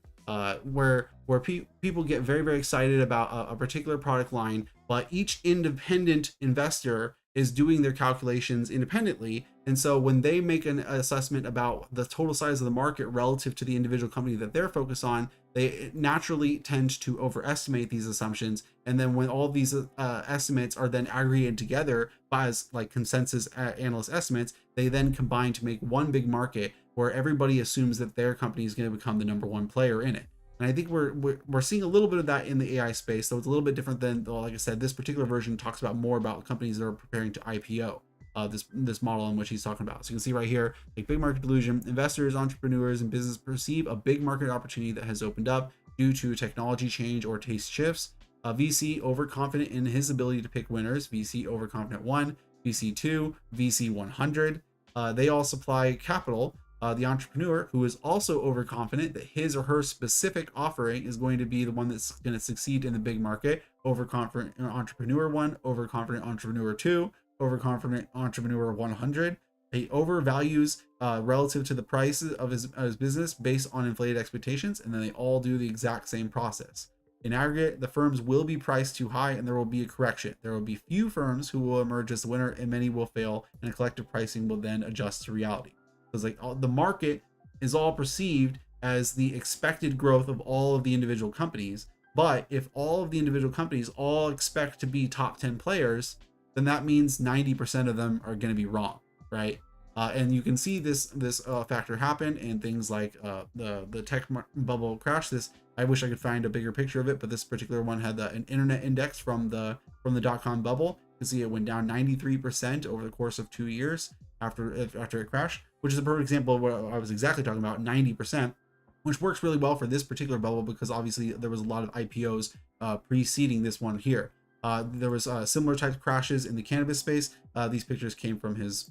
where where people get very, very excited about a particular product line, but each independent investor is doing their calculations independently. And so when they make an assessment about the total size of the market relative to the individual company that they're focused on, they naturally tend to overestimate these assumptions. And then when all these estimates are then aggregated together as like consensus analyst estimates, they then combine to make one big market where everybody assumes that their company is going to become the number one player in it. And I think we're seeing a little bit of that in the AI space, though it's a little bit different than, well, like I said, this particular version talks about more about companies that are preparing to IPO. This model in which he's talking about. So you can see right here, like Big Market Delusion, investors, entrepreneurs, and business perceive a big market opportunity that has opened up due to technology change or taste shifts. VC overconfident in his ability to pick winners. VC overconfident 1, VC 2, VC 100. They all supply capital. The entrepreneur who is also overconfident that his or her specific offering is going to be the one that's going to succeed in the big market. Overconfident entrepreneur 1, overconfident entrepreneur 2, overconfident entrepreneur 100. He overvalues relative to the price of his business based on inflated expectations, and then they all do the exact same process. In aggregate, the firms will be priced too high and there will be a correction. There will be few firms who will emerge as the winner and many will fail, and a collective pricing will then adjust to reality. Because like the market is all perceived as the expected growth of all of the individual companies. But if all of the individual companies all expect to be top 10 players, then that means 90% of them are going to be wrong, right? And you can see this factor happen in things like the tech bubble crash. I wish I could find a bigger picture of it, but this particular one had an internet index from the dot-com bubble. You can see it went down 93% over the course of 2 years after it crashed, which is a perfect example of what I was exactly talking about, 90%, which works really well for this particular bubble because obviously there was a lot of IPOs preceding this one here. There was similar types of crashes in the cannabis space. These pictures came from his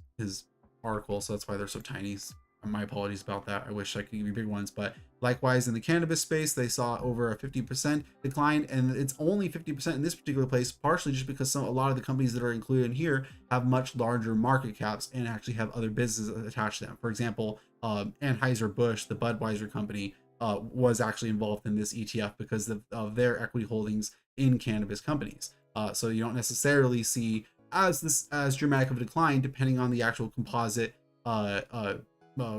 article, so that's why they're so tiny. My apologies about that. I wish I could give you big ones, but likewise in the cannabis space, they saw over a 50% decline, and it's only 50% in this particular place, partially just because a lot of the companies that are included in here have much larger market caps and actually have other businesses attached to them. For example, Anheuser-Busch, the Budweiser company, was actually involved in this ETF because of their equity holdings in cannabis companies. So you don't necessarily see as dramatic of a decline depending on the actual composite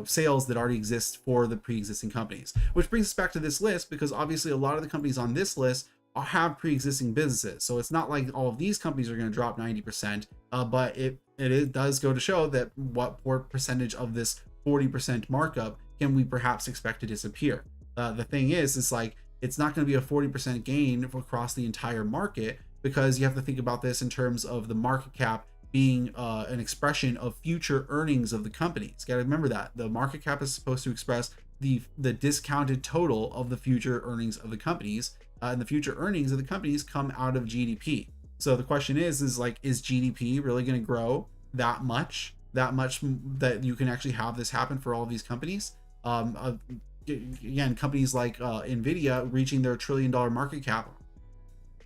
sales that already exist for the pre-existing companies. Which brings us back to this list, because obviously a lot of the companies on this list have pre-existing businesses. So it's not like all of these companies are going to drop 90%, but it does go to show that what percentage of this 40% markup can we perhaps expect to disappear. The thing is like, it's not going to be a 40% gain across the entire market, because you have to think about this in terms of the market cap being an expression of future earnings of the companies. Got to remember that the market cap is supposed to express the discounted total of the future earnings of the companies, and the future earnings of the companies come out of GDP. So the question is like, is GDP really going to grow that much that you can actually have this happen for all of these companies? Again, companies like Nvidia reaching their $1 trillion market cap,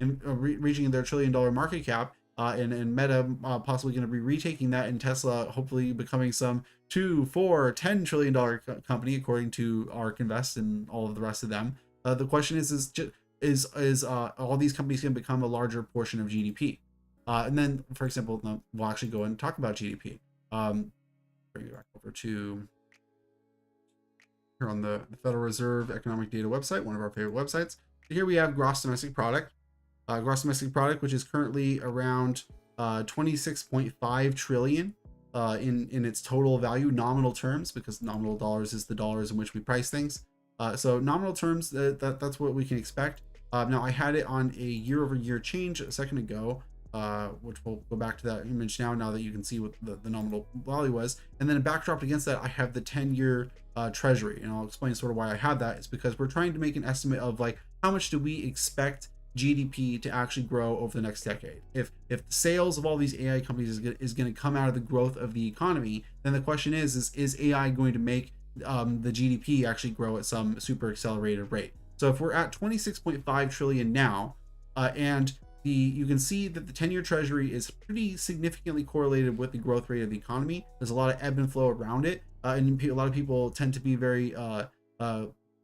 and reaching their $1 trillion market cap, and Meta possibly going to be retaking that, and Tesla hopefully becoming some $2, $4, $10 trillion company according to ARK Invest and all of the rest of them. The question is all these companies going to become a larger portion of GDP? And then, for example, we'll actually go and talk about GDP. Bring you back over to here on the Federal Reserve Economic Data website, one of our favorite websites. Here we have gross domestic product. Gross domestic product, which is currently around 26.5 trillion in its total value, nominal terms, because nominal dollars is the dollars in which we price things. So nominal terms, that's what we can expect. Now I had it on a year-over-year change a second ago, which we'll go back to that image now that you can see what the nominal value was. And then backdropped against that, I have the 10-year treasury, and I'll explain sort of why I have that. It's because we're trying to make an estimate of like, how much do we expect GDP to actually grow over the next decade. If the sales of all these AI companies is going to come out of the growth of the economy, then the question is AI going to make the GDP actually grow at some super accelerated rate? So if we're at 26.5 trillion now, and you can see that the 10-year treasury is pretty significantly correlated with the growth rate of the economy. There's a lot of ebb and flow around it, and a lot of people tend to be very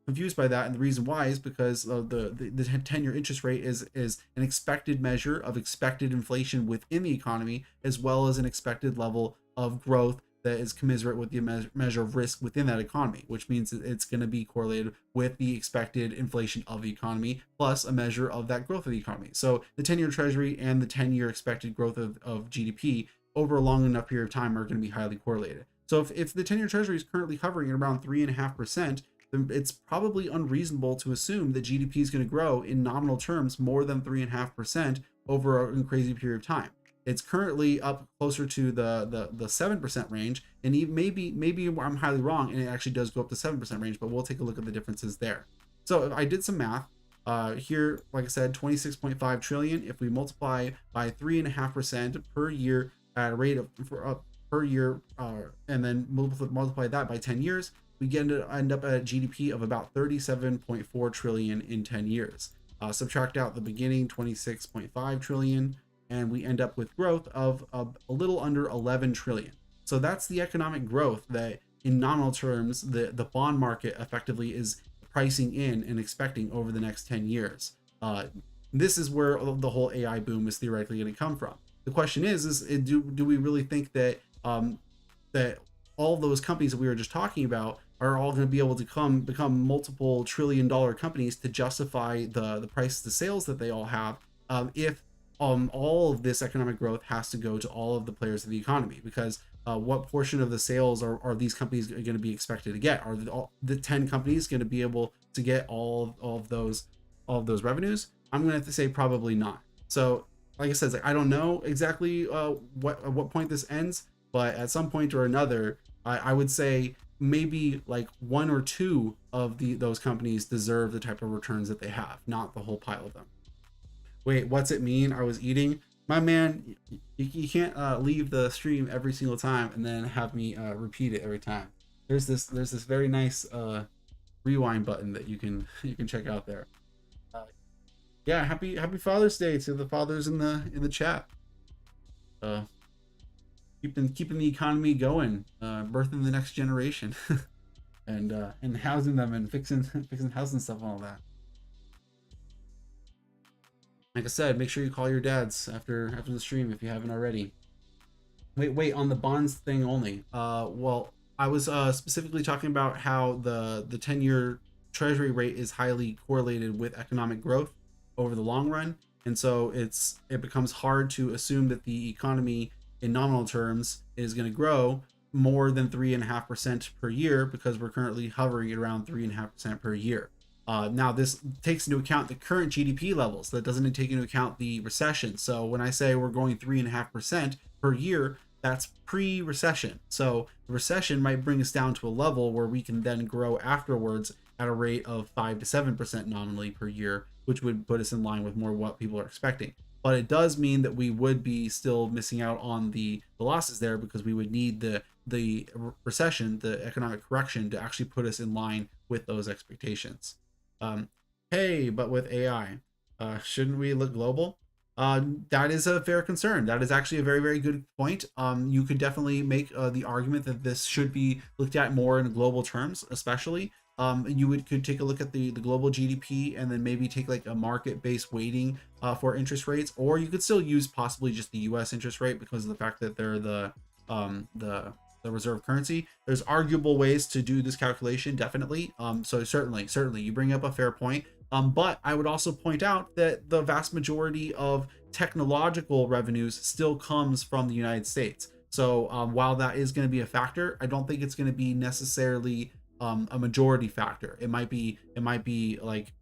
confused by that, and the reason why is because the 10-year interest rate is an expected measure of expected inflation within the economy, as well as an expected level of growth that is commensurate with the measure of risk within that economy, which means it's going to be correlated with the expected inflation of the economy plus a measure of that growth of the economy. So the 10-year treasury and the 10-year expected growth of GDP over a long enough period of time are going to be highly correlated. So if the 10-year treasury is currently hovering at around 3.5%, then it's probably unreasonable to assume that GDP is going to grow in nominal terms more than 3.5% over a crazy period of time. It's currently up closer to the 7% range, and even maybe I'm highly wrong, and it actually does go up to 7% range. But we'll take a look at the differences there. So if I did some math here, like I said, 26.5 trillion. If we multiply by 3.5% per year at a rate of per year, and then multiply that by 10 years, we end up at a GDP of about 37.4 trillion in 10 years. Subtract out the beginning 26.5 trillion, and we end up with growth of a little under 11 trillion. So that's the economic growth that in nominal terms the bond market effectively is pricing in and expecting over the next 10 years. This is where the whole AI boom is theoretically going to come from. The question is do we really think that that all those companies that we were just talking about are all going to be able to become multiple trillion-dollar companies to justify the price of the sales that they all have, if all of this economic growth has to go to all of the players of the economy? Because what portion of the sales are these companies going to be expected to get? Are the 10 companies going to be able to get all of those revenues? I'm going to have to say probably not. So like I said, I don't know exactly at what point this ends, but at some point or another, I would say maybe like one or two of those companies deserve the type of returns that they have, not the whole pile of them. Wait, what's it mean? I was eating. My man, you can't leave the stream every single time and then have me repeat it every time. There's this very nice rewind button that you can check out there. Yeah, happy Father's Day to the fathers in the chat. Keeping the economy going, birthing the next generation, and housing them and fixing housing stuff and all that. Like I said, make sure you call your dads after the stream if you haven't already. Wait, on the bonds thing only. Well, I was specifically talking about how the 10-year treasury rate is highly correlated with economic growth over the long run, and so it becomes hard to assume that the economy in nominal terms is going to grow more than 3.5% per year, because we're currently hovering at around 3.5% per year. Now this takes into account the current GDP levels. That doesn't take into account the recession. So when I say we're going 3.5% per year, that's pre-recession. So the recession might bring us down to a level where we can then grow afterwards at a rate of 5 to 7% nominally per year, which would put us in line with more what people are expecting. But it does mean that we would be still missing out on the losses there, because we would need the recession, the economic correction, to actually put us in line with those expectations. Hey, but with AI, shouldn't we look global? That is a fair concern. That is actually a very, very good point. You could definitely make the argument that this should be looked at more in global terms, especially. Could take a look at the global GDP and then maybe take like a market-based weighting for interest rates, or you could still use possibly just the U.S. interest rate because of the fact that they're the reserve currency. There's arguable ways to do this calculation, definitely. So certainly you bring up a fair point. But I would also point out that the vast majority of technological revenues still comes from the United States. So while that is going to be a factor, I don't think it's going to be necessarily a majority factor. It might be like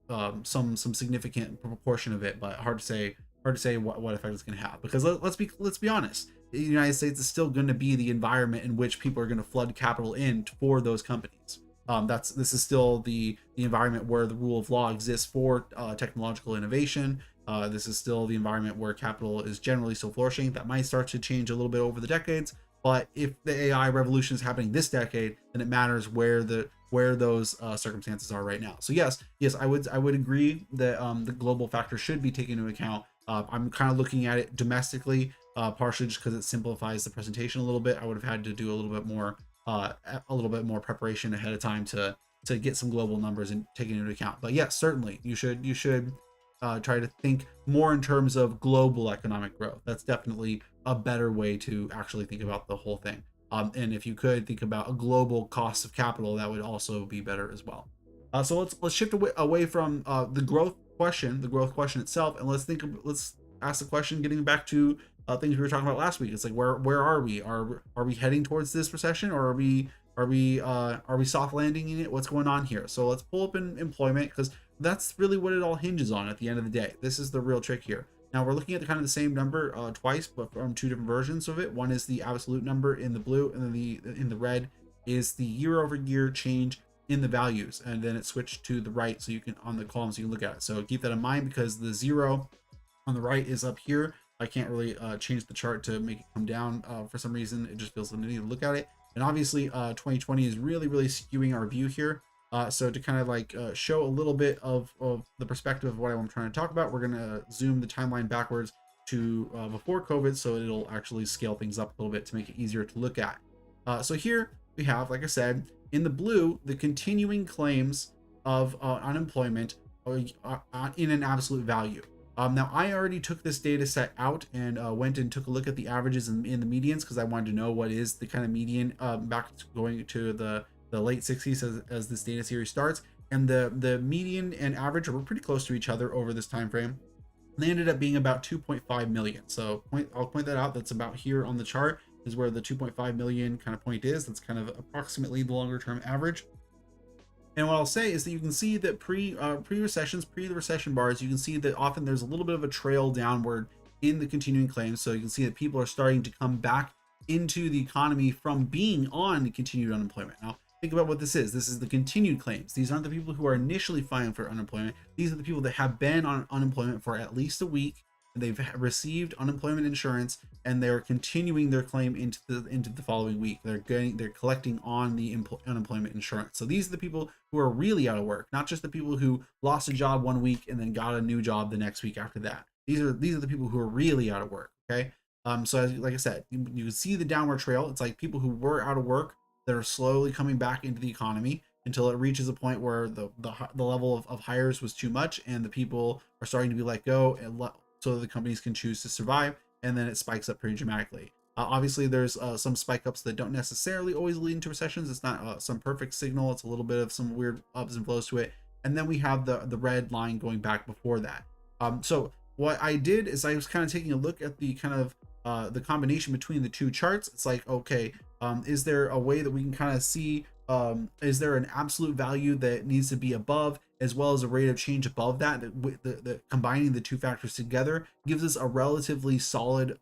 some significant proportion of it, but hard to say what effect it's going to have. Because let's be honest, the United States is still going to be the environment in which people are going to flood capital in for those companies. This is still the environment where the rule of law exists for technological innovation. This is still the environment where capital is generally still flourishing. That might start to change a little bit over the decades, but if the AI revolution is happening this decade, then it matters where those circumstances are right now. So yes, I would agree that the global factor should be taken into account. I'm kind of looking at it domestically, partially just because it simplifies the presentation a little bit. I would have had to do a little bit more preparation ahead of time to to get some global numbers and taking into account. But yes, certainly you should try to think more in terms of global economic growth. That's definitely a better way to actually think about the whole thing. And if you could think about a global cost of capital, that would also be better as well. So let's shift away from the growth question itself, and let's ask the question, getting back to things we were talking about last week. It's like, where are we? Are we heading towards this recession, or are we soft landing in it? What's going on here? So let's pull up in employment, because that's really what it all hinges on at the end of the day. This is the real trick here. Now we're looking at the same number twice, but from two different versions of it. One is the absolute number in the blue, and then in the red is the year over year change in the values, and then it switched to the right, so you can, on the columns, you can look at it. So keep that in mind, because the 0 on the right is up here. I can't really change the chart to make it come down for some reason. It just feels like I need to look at it. And obviously 2020 is really skewing our view here. So to kind of like show a little bit of the perspective of what I'm trying to talk about, we're going to zoom the timeline backwards to before COVID, so it'll actually scale things up a little bit to make it easier to look at. So here we have, like I said, in the blue, the continuing claims of unemployment in an absolute value. Now I already took this data set out and went and took a look at the averages in the medians, because I wanted to know what is the kind of median back going to the late 60s as this data series starts. And the median and average were pretty close to each other over this time frame. And they ended up being about 2.5 million. So I'll point that out. That's about here on the chart is where the 2.5 million kind of point is. That's kind of approximately the longer term average. And what I'll say is that you can see that pre the recession bars, you can see that often there's a little bit of a trail downward in the continuing claims. So you can see that people are starting to come back into the economy from being on continued unemployment. Now, think about what this is. This is the continued claims. These aren't the people who are initially filing for unemployment. These are the people that have been on unemployment for at least a week. They've received unemployment insurance, and they're continuing their claim into the following week. They're collecting on the unemployment insurance. So these are the people who are really out of work, not just the people who lost a job one week and then got a new job the next week after that. These are the people who are really out of work. Okay. So like I said, you can see the downward trail. It's like people who were out of work that are slowly coming back into the economy until it reaches a point where the level of hires was too much, and the people are starting to be let go, and so that the companies can choose to survive, and then it spikes up pretty dramatically. Obviously, there's some spike ups that don't necessarily always lead into recessions. It's not some perfect signal. It's a little bit of some weird ups and flows to it. And then we have the red line going back before that. So what I did is I was kind of taking a look at the kind of the combination between the two charts. It's like, okay, is there a way that we can kind of see, is there an absolute value that needs to be above, as well as a rate of change above that, the combining the two factors together gives us a relatively solid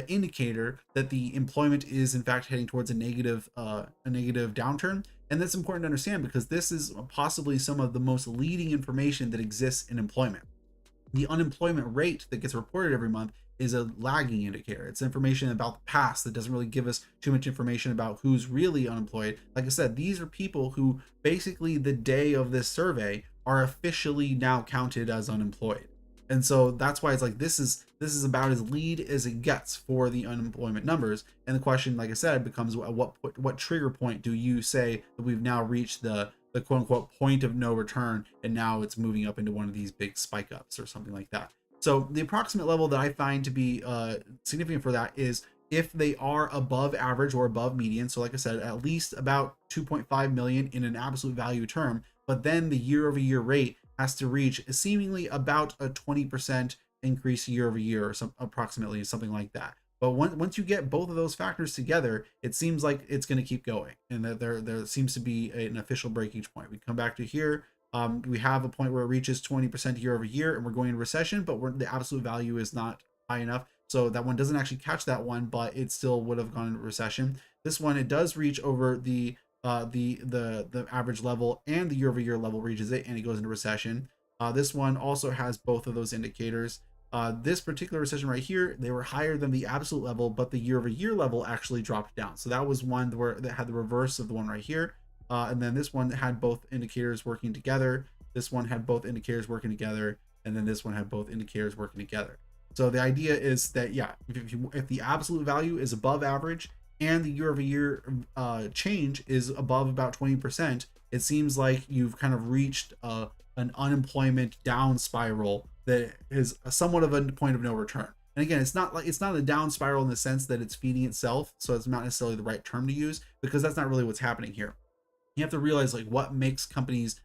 indicator that the employment is in fact heading towards a negative downturn. And that's important to understand, because this is possibly some of the most leading information that exists in employment. The unemployment rate that gets reported every month is a lagging indicator. It's information about the past that doesn't really give us too much information about who's really unemployed. Like I said, these are people who basically the day of this survey are officially now counted as unemployed. And so that's why it's like, this is about as lead as it gets for the unemployment numbers. And the question, like I said, becomes what trigger point do you say that we've now reached the quote unquote point of no return, and now it's moving up into one of these big spike ups or something like that. So the approximate level that I find to be significant for that is if they are above average or above median. So like I said, at least about 2.5 million in an absolute value term, but then the year over year rate has to reach seemingly about a 20% increase year over year, or approximately something like that. But once you get both of those factors together, it seems like it's going to keep going, and that there seems to be an official breakage point. We come back to here. We have a point where it reaches 20% year over year, and we're going into recession, but the absolute value is not high enough. So that one doesn't actually catch that one, but it still would have gone into recession. This one, it does reach over the average level, and the year over year level reaches it, and it goes into recession. This one also has both of those indicators. This particular recession right here, they were higher than the absolute level, but the year over year level actually dropped down. So that was one that had the reverse of the one right here. And then this one had both indicators working together. This one had both indicators working together. And then this one had both indicators working together. So the idea is that, yeah, if the absolute value is above average and the year over year change is above about 20%, it seems like you've kind of reached an unemployment down spiral that is somewhat of a point of no return. And again, it's not a down spiral in the sense that it's feeding itself, so it's not necessarily the right term to use, because that's not really what's happening here. You have to realize like what makes companies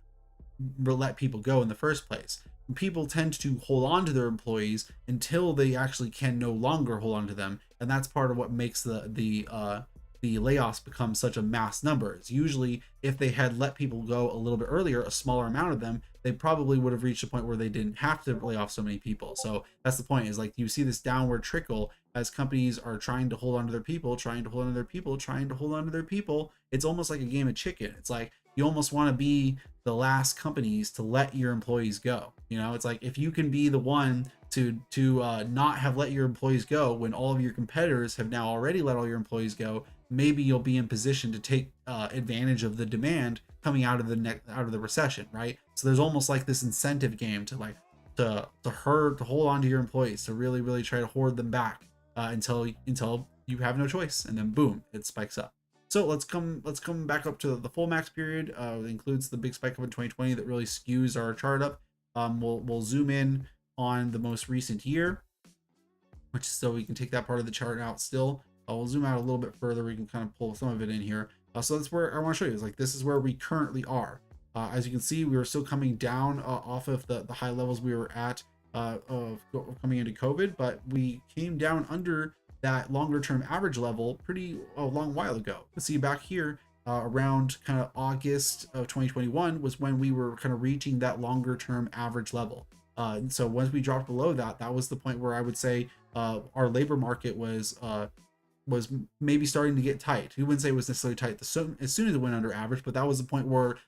let people go in the first place. People tend to hold on to their employees until they actually can no longer hold on to them, and that's part of what makes the layoffs become such a mass number. It's usually, if they had let people go a little bit earlier, a smaller amount of them, they probably would have reached a point where they didn't have to lay off so many people. So that's the point, is like you see this downward trickle as companies are trying to hold on to their people, trying to hold on to their people, trying to hold on to their people. It's almost like a game of chicken. It's like you almost want to be the last companies to let your employees go. You know, it's like if you can be the one to not have let your employees go when all of your competitors have now already let all your employees go, maybe you'll be in position to take advantage of the demand coming out of the recession, right? So there's almost like this incentive game to like to hold on to your employees, to really try to hoard them back until you have no choice, and then boom, it spikes up. So let's come back up to the full max period. It includes the big spike up in 2020 that really skews our chart up. We'll zoom in on the most recent year, which so we can take that part of the chart out still. We'll zoom out a little bit further. We can kind of pull some of it in here. So that's where I want to show you, is like this is where we currently are. As you can see, we were still coming down off of the high levels we were at of coming into COVID, but we came down under that longer term average level pretty a long while ago. Let's see back here around kind of August of 2021 was when we were kind of reaching that longer term average level. And so once we dropped below that, that was the point where I would say our labor market was maybe starting to get tight. We wouldn't say it was necessarily tight as soon as it went under average, but that was the point where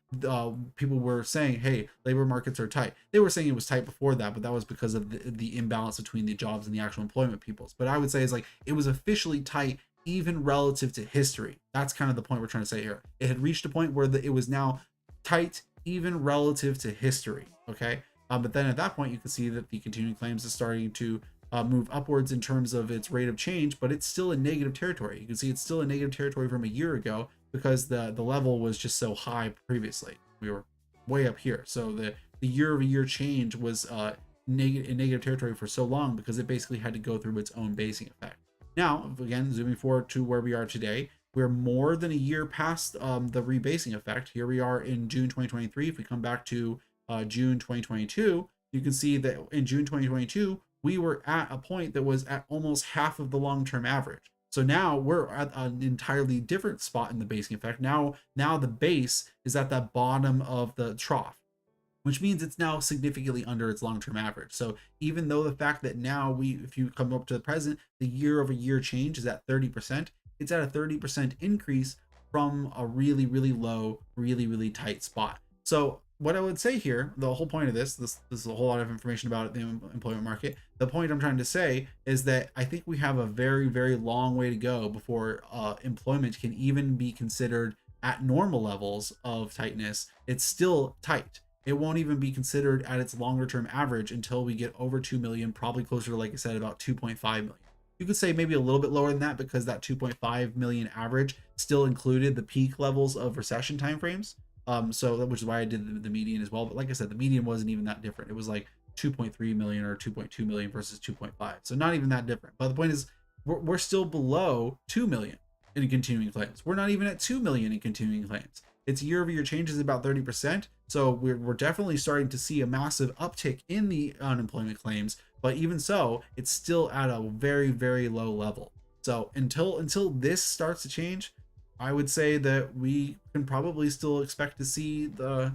people were saying, hey, labor markets are tight. They were saying it was tight before that, but that was because of the imbalance between the jobs and the actual employment peoples. But I would say is like it was officially tight even relative to history. That's kind of the point we're trying to say here. It had reached a point where it was now tight even relative to history. Okay. But then at that point, you can see that the continuing claims is starting to move upwards in terms of its rate of change, but it's still in negative territory. You can see it's still in negative territory from a year ago because the level was just so high previously. We were way up here. So the year-over-year change was in negative territory for so long because it basically had to go through its own basing effect. Now, again, zooming forward to where we are today, we're more than a year past the rebasing effect. Here we are in June 2023. If we come back to June 2022, you can see that in June 2022, we were at a point that was at almost half of the long-term average. So now we're at an entirely different spot in the basing effect. Now the base is at the bottom of the trough, which means it's now significantly under its long-term average. So even though the fact that now if you come up to the present, the year-over-year change is at 30%, it's at a 30% increase from a really low, really tight spot. So what I would say here, the whole point of this is a whole lot of information about the employment market. The point I'm trying to say is that I think we have a very long way to go before employment can even be considered at normal levels of tightness. It's still tight. It won't even be considered at its longer term average until we get over 2 million, probably closer to, like I said, about 2.5 million. You could say maybe a little bit lower than that because that 2.5 million average still included the peak levels of recession timeframes. So which is why I did the median as well. But like I said, the median wasn't even that different. It was like 2.3 million or 2.2 million versus 2.5. So not even that different. But the point is, we're still below 2 million in continuing claims. We're not even at 2 million in continuing claims. Its year-over-year change is about 30%. So we're definitely starting to see a massive uptick in the unemployment claims. But even so, it's still at a very low level. So until this starts to change, I would say that we can probably still expect to see the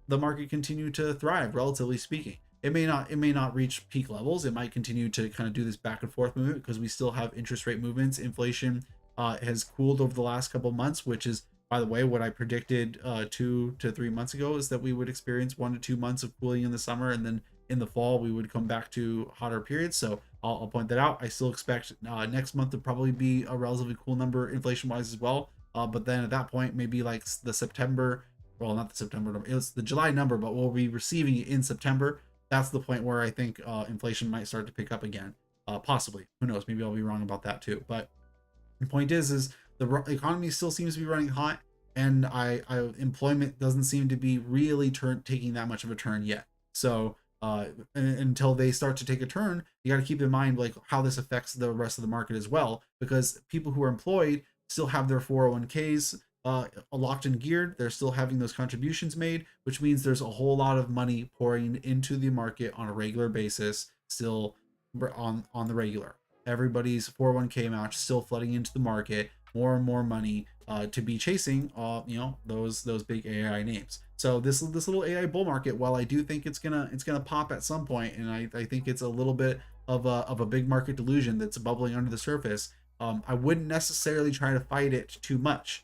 market continue to thrive, relatively speaking. It may not reach peak levels. It might continue to kind of do this back and forth movement because we still have interest rate movements. Inflation has cooled over the last couple of months, which is, by the way, what I predicted 2 to 3 months ago, is that we would experience 1 to 2 months of cooling in the summer, and then in the fall we would come back to hotter periods. So I'll point that out. I still expect next month to probably be a relatively cool number inflation wise as well. But then at that point, maybe like the September, well, not the September number, it was the July number, but we'll be receiving it in September. That's the point where I think inflation might start to pick up again. Possibly. Who knows? Maybe I'll be wrong about that too. But the point is the economy still seems to be running hot. and employment doesn't seem to be really taking that much of a turn yet. So until they start to take a turn, you got to keep in mind like how this affects the rest of the market as well, because people who are employed still have their 401ks locked and geared. They're still having those contributions made, which means there's a whole lot of money pouring into the market on a regular basis, still on the regular. Everybody's 401k match still flooding into the market, more and more money to be chasing, those big AI names. So this little AI bull market, while I do think it's gonna pop at some point, and I think it's a little bit of a big market delusion that's bubbling under the surface. I wouldn't necessarily try to fight it too much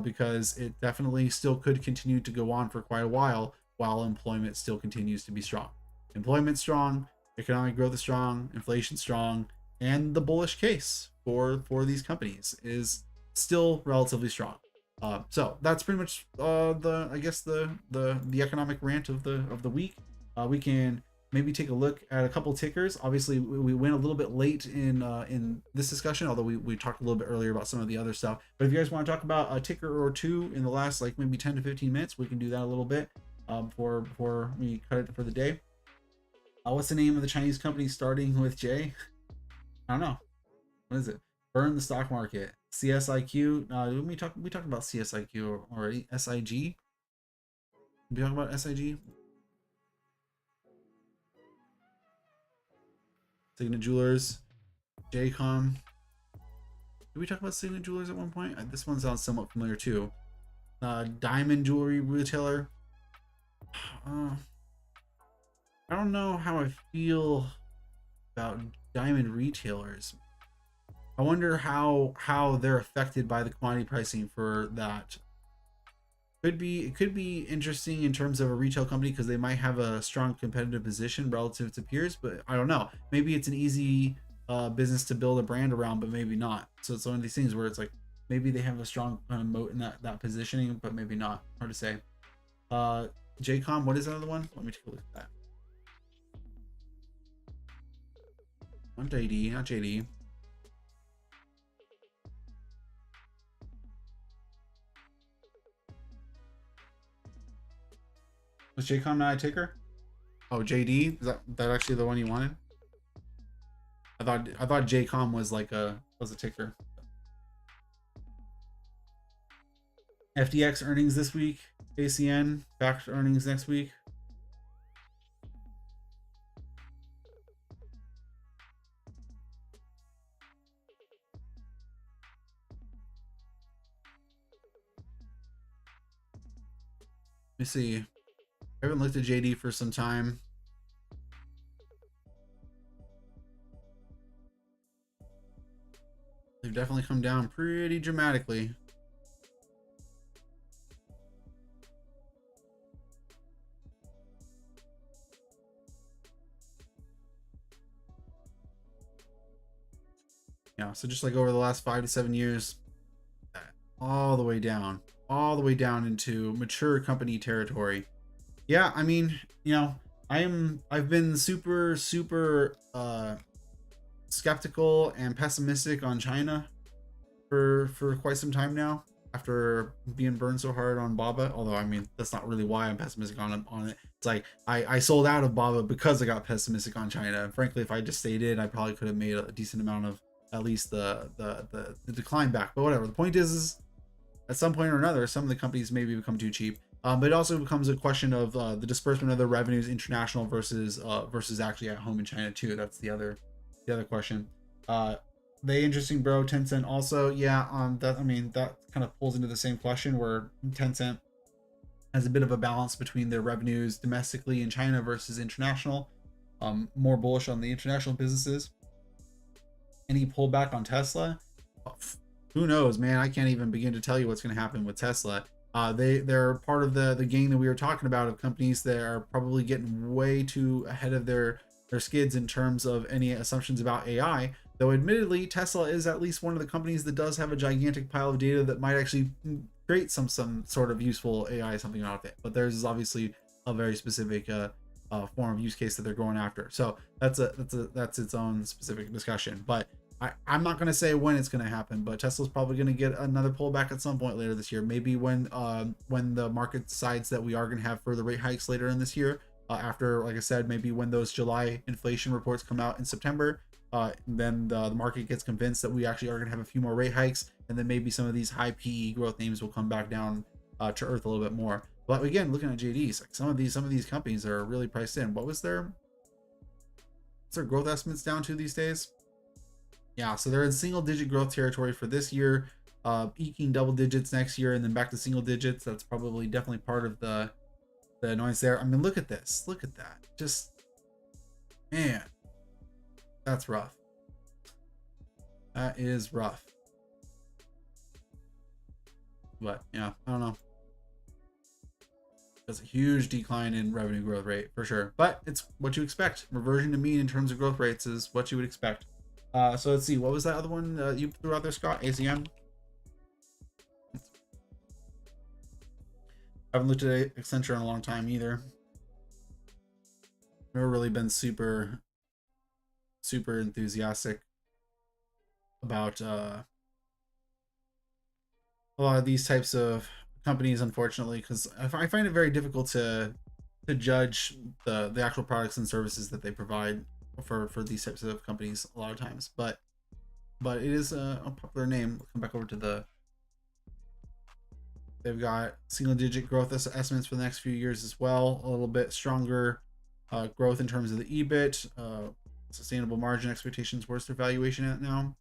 because it definitely still could continue to go on for quite a while employment still continues to be strong. Employment's strong, economic growth is strong, inflation strong, and the bullish case for these companies is still relatively strong. So that's pretty much the economic rant of the week. We can maybe take a look at a couple tickers. Obviously, we went a little bit late in this discussion, although we talked a little bit earlier about some of the other stuff. But if you guys want to talk about a ticker or two in the last like maybe 10 to 15 minutes, we can do that a little bit before we cut it for the day. What's the name of the Chinese company starting with J? I don't know. What is it? Burn the stock market. CSIQ. We talked about CSIQ already. SIG. We talk about SIG. Signet Jewelers. JCOM. Did we talk about Signet Jewelers at one point? This one sounds somewhat familiar too. Diamond jewelry retailer. I don't know how I feel about diamond retailers. I wonder how they're affected by the commodity pricing for that. It could be interesting in terms of a retail company because they might have a strong competitive position relative to peers, but I don't know. Maybe it's an easy business to build a brand around, but maybe not. So it's one of these things where it's like maybe they have a strong kind of moat in that positioning, but maybe not. Hard to say. JCOM, what is another one? Let me take a look at that. Not JD, not JD. Was JCOM not a ticker? Oh, JD? Is that actually the one you wanted? I thought JCOM was like a ticker. FTX earnings this week. ACN back to earnings next week. Let me see. I haven't looked at JD for some time. They've definitely come down pretty dramatically. Yeah, so just like over the last 5 to 7 years, all the way down into mature company territory. Yeah, I mean, I've been super skeptical and pessimistic on China for quite some time now after being burned so hard on BABA. Although I mean that's not really why I'm pessimistic on it. It's like I sold out of BABA because I got pessimistic on China. And frankly, if I just stayed in, I probably could have made a decent amount of at least the decline back. But whatever. The point is at some point or another, some of the companies maybe become too cheap. But it also becomes a question of the disbursement of their revenues international versus actually at home in China too. That's the other question. They interesting bro. Tencent also, yeah. That kind of pulls into the same question where Tencent has a bit of a balance between their revenues domestically in China versus international. More bullish on the international businesses. Any pullback on Tesla? Who knows, man? I can't even begin to tell you what's going to happen with Tesla. They're part of the gang that we were talking about of companies that are probably getting way too ahead of their skids in terms of any assumptions about AI. Though admittedly, Tesla is at least one of the companies that does have a gigantic pile of data that might actually create some sort of useful AI something out of it. But theirs is obviously a very specific form of use case that they're going after. So that's its own specific discussion. But I'm not going to say when it's going to happen, but Tesla's probably going to get another pullback at some point later this year. Maybe when the market decides that we are going to have further rate hikes later in this year. After, like I said, maybe when those July inflation reports come out in September, then the market gets convinced that we actually are going to have a few more rate hikes, and then maybe some of these high PE growth names will come back down to earth a little bit more. But again, looking at JDs, like some of these companies are really priced in. What's their growth estimates down to these days? Yeah, so they're in single digit growth territory for this year, eking double digits next year, and then back to single digits. That's probably definitely part of the annoyance there. I mean, look at this. Look at that. Just, man, that's rough. That is rough. But yeah, I don't know. That's a huge decline in revenue growth rate for sure. But it's what you expect. Reversion to mean in terms of growth rates is what you would expect. So let's see. What was that other one you threw out there, Scott? ACM? I haven't looked at Accenture in a long time either. Never really been super enthusiastic about a lot of these types of companies, unfortunately, because I find it very difficult to judge the actual products and services that they provide for these types of companies a lot of times. But it is a popular name. We'll come back over to they've got single digit growth estimates for the next few years as well. A little bit stronger growth in terms of the EBIT, sustainable margin expectations. Where's their valuation at now?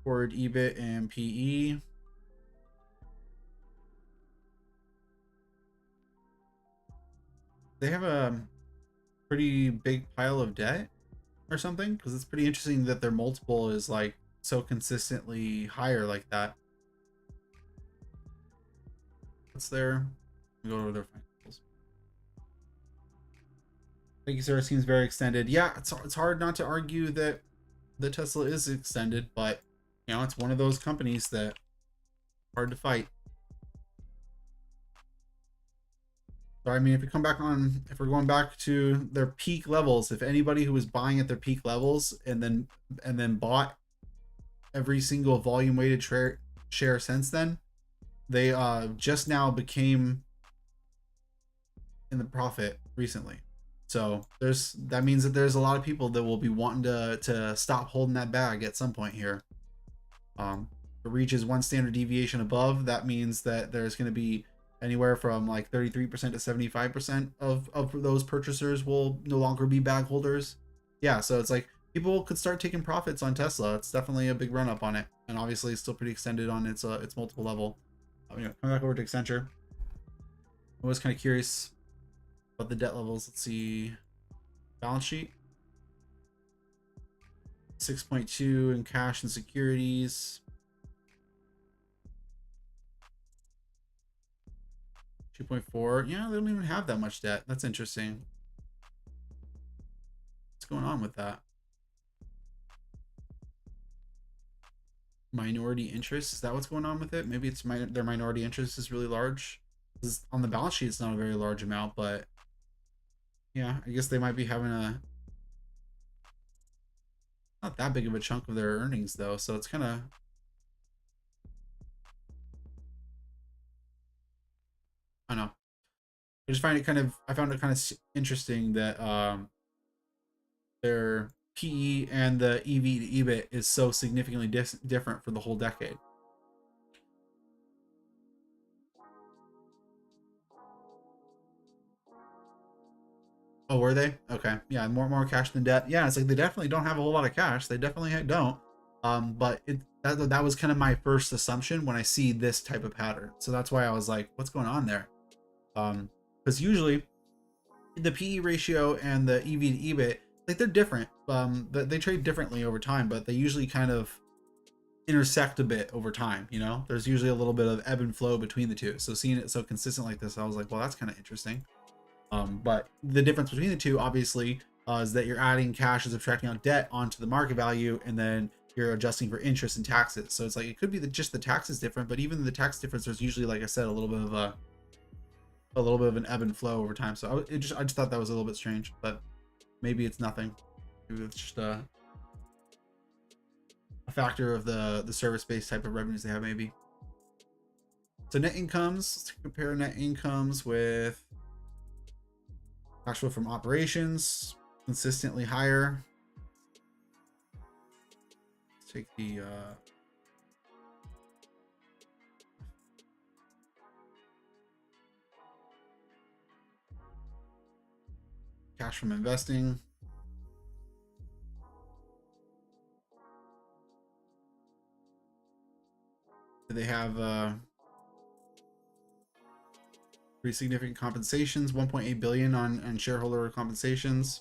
Forward EBIT and PE. They have a pretty big pile of debt or something, because it's pretty interesting that their multiple is like so consistently higher like that. What's their, go over their financials. Thank you, sir. Seems very extended. Yeah, it's hard not to argue that the Tesla is extended, but you know, it's one of those companies that hard to fight. So I mean, if we're going back to their peak levels, if anybody who was buying at their peak levels and then bought every single volume weighted share since then, they just now became in the profit recently. So that means that there's a lot of people that will be wanting to stop holding that bag at some point here. If it reaches one standard deviation above, that means that there's going to be anywhere from like 33% to 75% of those purchasers will no longer be bag holders. Yeah, so it's like people could start taking profits on Tesla. It's definitely a big run up on it, and obviously it's still pretty extended on its multiple level. Coming back over to Accenture, I was kind of curious about the debt levels. Let's see, balance sheet, 6.2 in cash and securities. 2.4. Yeah, they don't even have that much debt. That's interesting. What's going on with that? Minority interest, is that what's going on with it? Maybe it's their minority interest is really large. On the balance sheet, it's not a very large amount, but yeah, I guess they might be having not that big of a chunk of their earnings though, so it's kind of, I don't know. I found it kind of interesting that their PE and the EV to EBIT is so significantly different for the whole decade. Oh, were they? Okay. Yeah, more cash than debt. Yeah, it's like they definitely don't have a whole lot of cash. They definitely don't. But that was kind of my first assumption when I see this type of pattern. So that's why I was like, what's going on there? Because usually the PE ratio and the EV to EBIT, like they're different. They trade differently over time, but they usually kind of intersect a bit over time. You know, there's usually a little bit of ebb and flow between the two. So seeing it so consistent like this, I was like, well, that's kind of interesting. But the difference between the two, obviously, is that you're adding cash and subtracting out debt onto the market value, and then you're adjusting for interest and taxes. So it's like it could be that just the tax is different, but even the tax difference, there's usually, like I said, a little bit of a little bit of an ebb and flow over time. So I just thought that was a little bit strange, but maybe it's nothing. Maybe it's just a factor of the service based type of revenues they have, maybe. So net incomes, let's compare net incomes with cash flow from operations, consistently higher. Let's take the cash from investing. They have pretty significant compensations, 1.8 billion on shareholder compensations.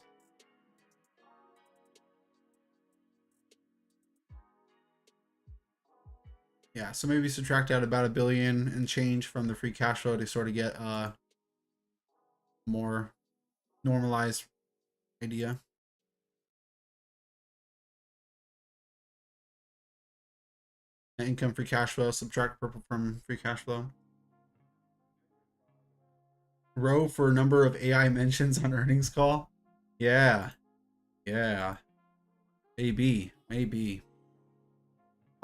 Yeah, so maybe subtract out about $1 billion and change from the free cash flow to sort of get a more normalized idea. Net income, free cash flow, subtract purple from free cash flow. Row for number of AI mentions on earnings call. Yeah, yeah, maybe.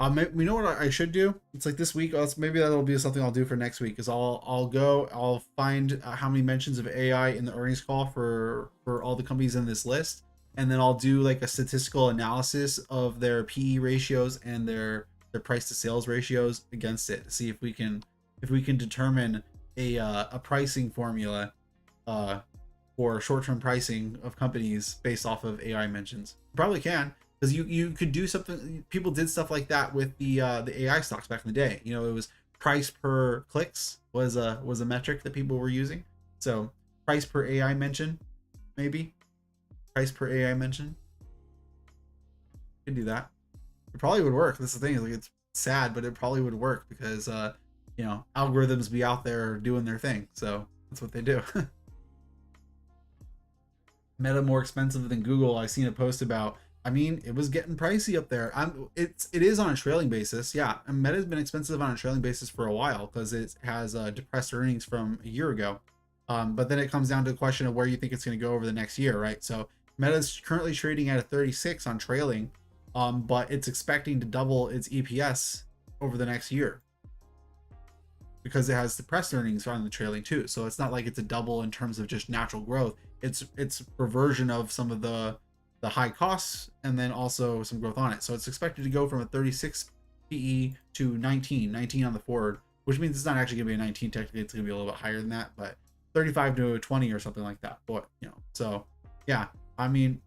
You know what I should do? It's like this week. Maybe that'll be something I'll do for next week. Is I'll find how many mentions of AI in the earnings call for all the companies in this list, and then I'll do like a statistical analysis of their PE ratios and their price to sales ratios against it to see if we can determine a pricing formula for short-term pricing of companies based off of AI mentions. Probably can. Because you could do something. People did stuff like that with the AI stocks back in the day. You know, it was price per clicks was a metric that people were using. So price per AI mention, maybe price per AI mention. You could do that. It probably would work. That's the thing. Like, it's sad, but it probably would work because you know, algorithms be out there doing their thing. So that's what they do. Meta more expensive than Google. I seen a post about. I mean, it was getting pricey up there. It is on a trailing basis, yeah. And Meta's been expensive on a trailing basis for a while because it has depressed earnings from a year ago. But then it comes down to the question of where you think it's going to go over the next year, right? So Meta's currently trading at a 36 on trailing, but it's expecting to double its EPS over the next year because it has depressed earnings on the trailing too. So it's not like it's a double in terms of just natural growth. It's reversion of some of the high costs and then also some growth on it. So it's expected to go from a 36 PE to 19 on the forward, which means it's not actually gonna be a 19. Technically it's gonna be a little bit higher than that, but 35 to a 20 or something like that. But you know, so yeah, I mean,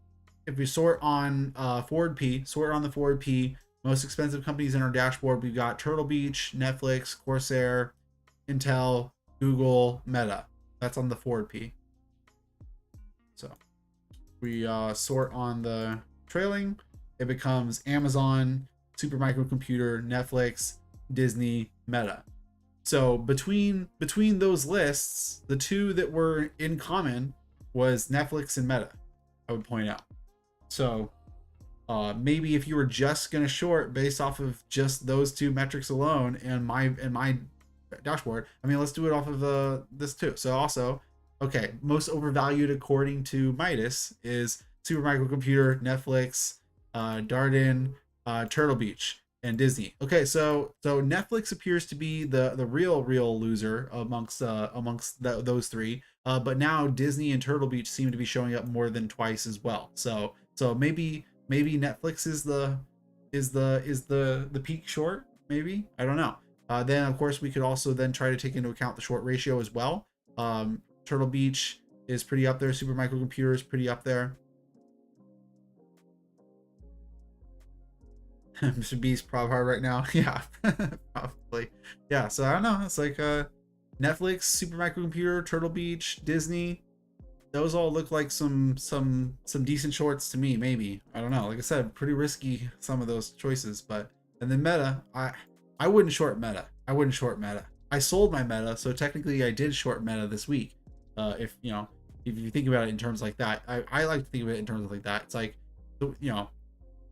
if we sort on forward P, sort on the forward P, most expensive companies in our dashboard, we've got Turtle Beach, Netflix, Corsair, Intel, Google, Meta. That's on the forward P. So we sort on the trailing, it becomes Amazon, Supermicro Computer, Netflix, Disney, Meta. So between those lists, the two that were in common was Netflix and Meta, I would point out. So maybe if you were just gonna short based off of just those two metrics alone and my dashboard, I mean, let's do it off of this too. So also, okay, most overvalued according to Midas is Supermicro Computer, Netflix, Darden, Turtle Beach, and Disney. Okay, so Netflix appears to be the real loser amongst those three. But now Disney and Turtle Beach seem to be showing up more than twice as well. So maybe Netflix is the peak short. Maybe, I don't know. Then of course we could also then try to take into account the short ratio as well. Turtle Beach is pretty up there. Supermicro Computer is pretty up there. Mr. Beast probably hard right now. Yeah, probably. Yeah, so I don't know. It's like Netflix, Supermicro Computer, Turtle Beach, Disney. Those all look like some decent shorts to me. Maybe, I don't know. Like I said, pretty risky some of those choices. But and then Meta, I wouldn't short Meta. I sold my Meta, so technically I did short Meta this week. If you think about it in terms like that, I like to think of it in terms of like that. It's like, you know,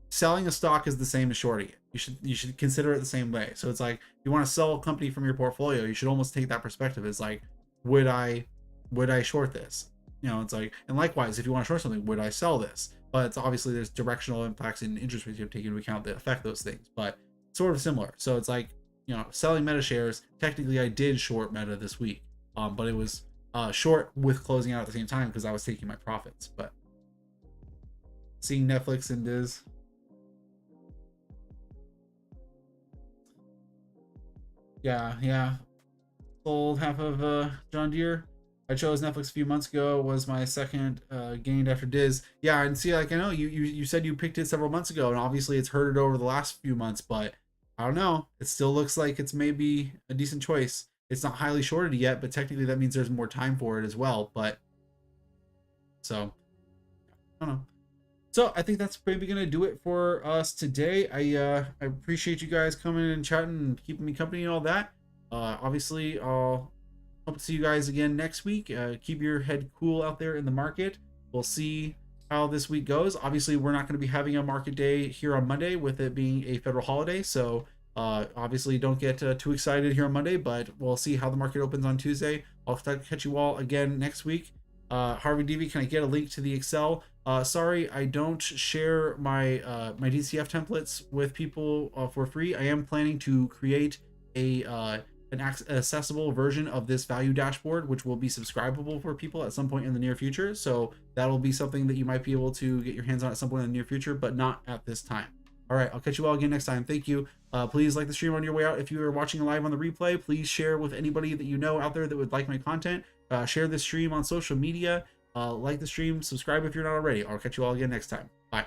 selling a stock is the same as shorting it. You should consider it the same way. So it's like, if you want to sell a company from your portfolio, you should almost take that perspective. It's like, would I short this? It's like, and likewise, if you want to short something, would I sell this? But it's obviously there's directional impacts in interest rates you have to take into account that affect those things, but sort of similar. So it's like, selling Meta shares, technically I did short Meta this week, but it was short with closing out at the same time because I was taking my profits. But seeing Netflix and Diz. Yeah. Sold half of John Deere. I chose Netflix a few months ago. Was my second gained after Diz. Yeah, and see, like I know you said you picked it several months ago, and obviously it's hurted over the last few months, but I don't know. It still looks like it's maybe a decent choice. It's not highly shorted yet, but technically that means there's more time for it as well. But so I don't know. So I think that's maybe gonna do it for us today. I appreciate you guys coming and chatting and keeping me company and all that. Obviously, I'll hope to see you guys again next week. Keep your head cool out there in the market. We'll see how this week goes. Obviously, we're not going to be having a market day here on Monday with it being a federal holiday. So obviously, don't get too excited here on Monday, but we'll see how the market opens on Tuesday. I'll catch you all again next week. Harvey DV, can I get a link to the Excel? Sorry, I don't share my my DCF templates with people for free. I am planning to create an accessible version of this value dashboard, which will be subscribable for people at some point in the near future. So that'll be something that you might be able to get your hands on at some point in the near future, but not at this time. All right, I'll catch you all again next time. Thank you. Please like the stream on your way out. If you are watching live on the replay, please share with anybody that you know out there that would like my content. Share this stream on social media. Like the stream, subscribe if you're not already. I'll catch you all again next time. Bye.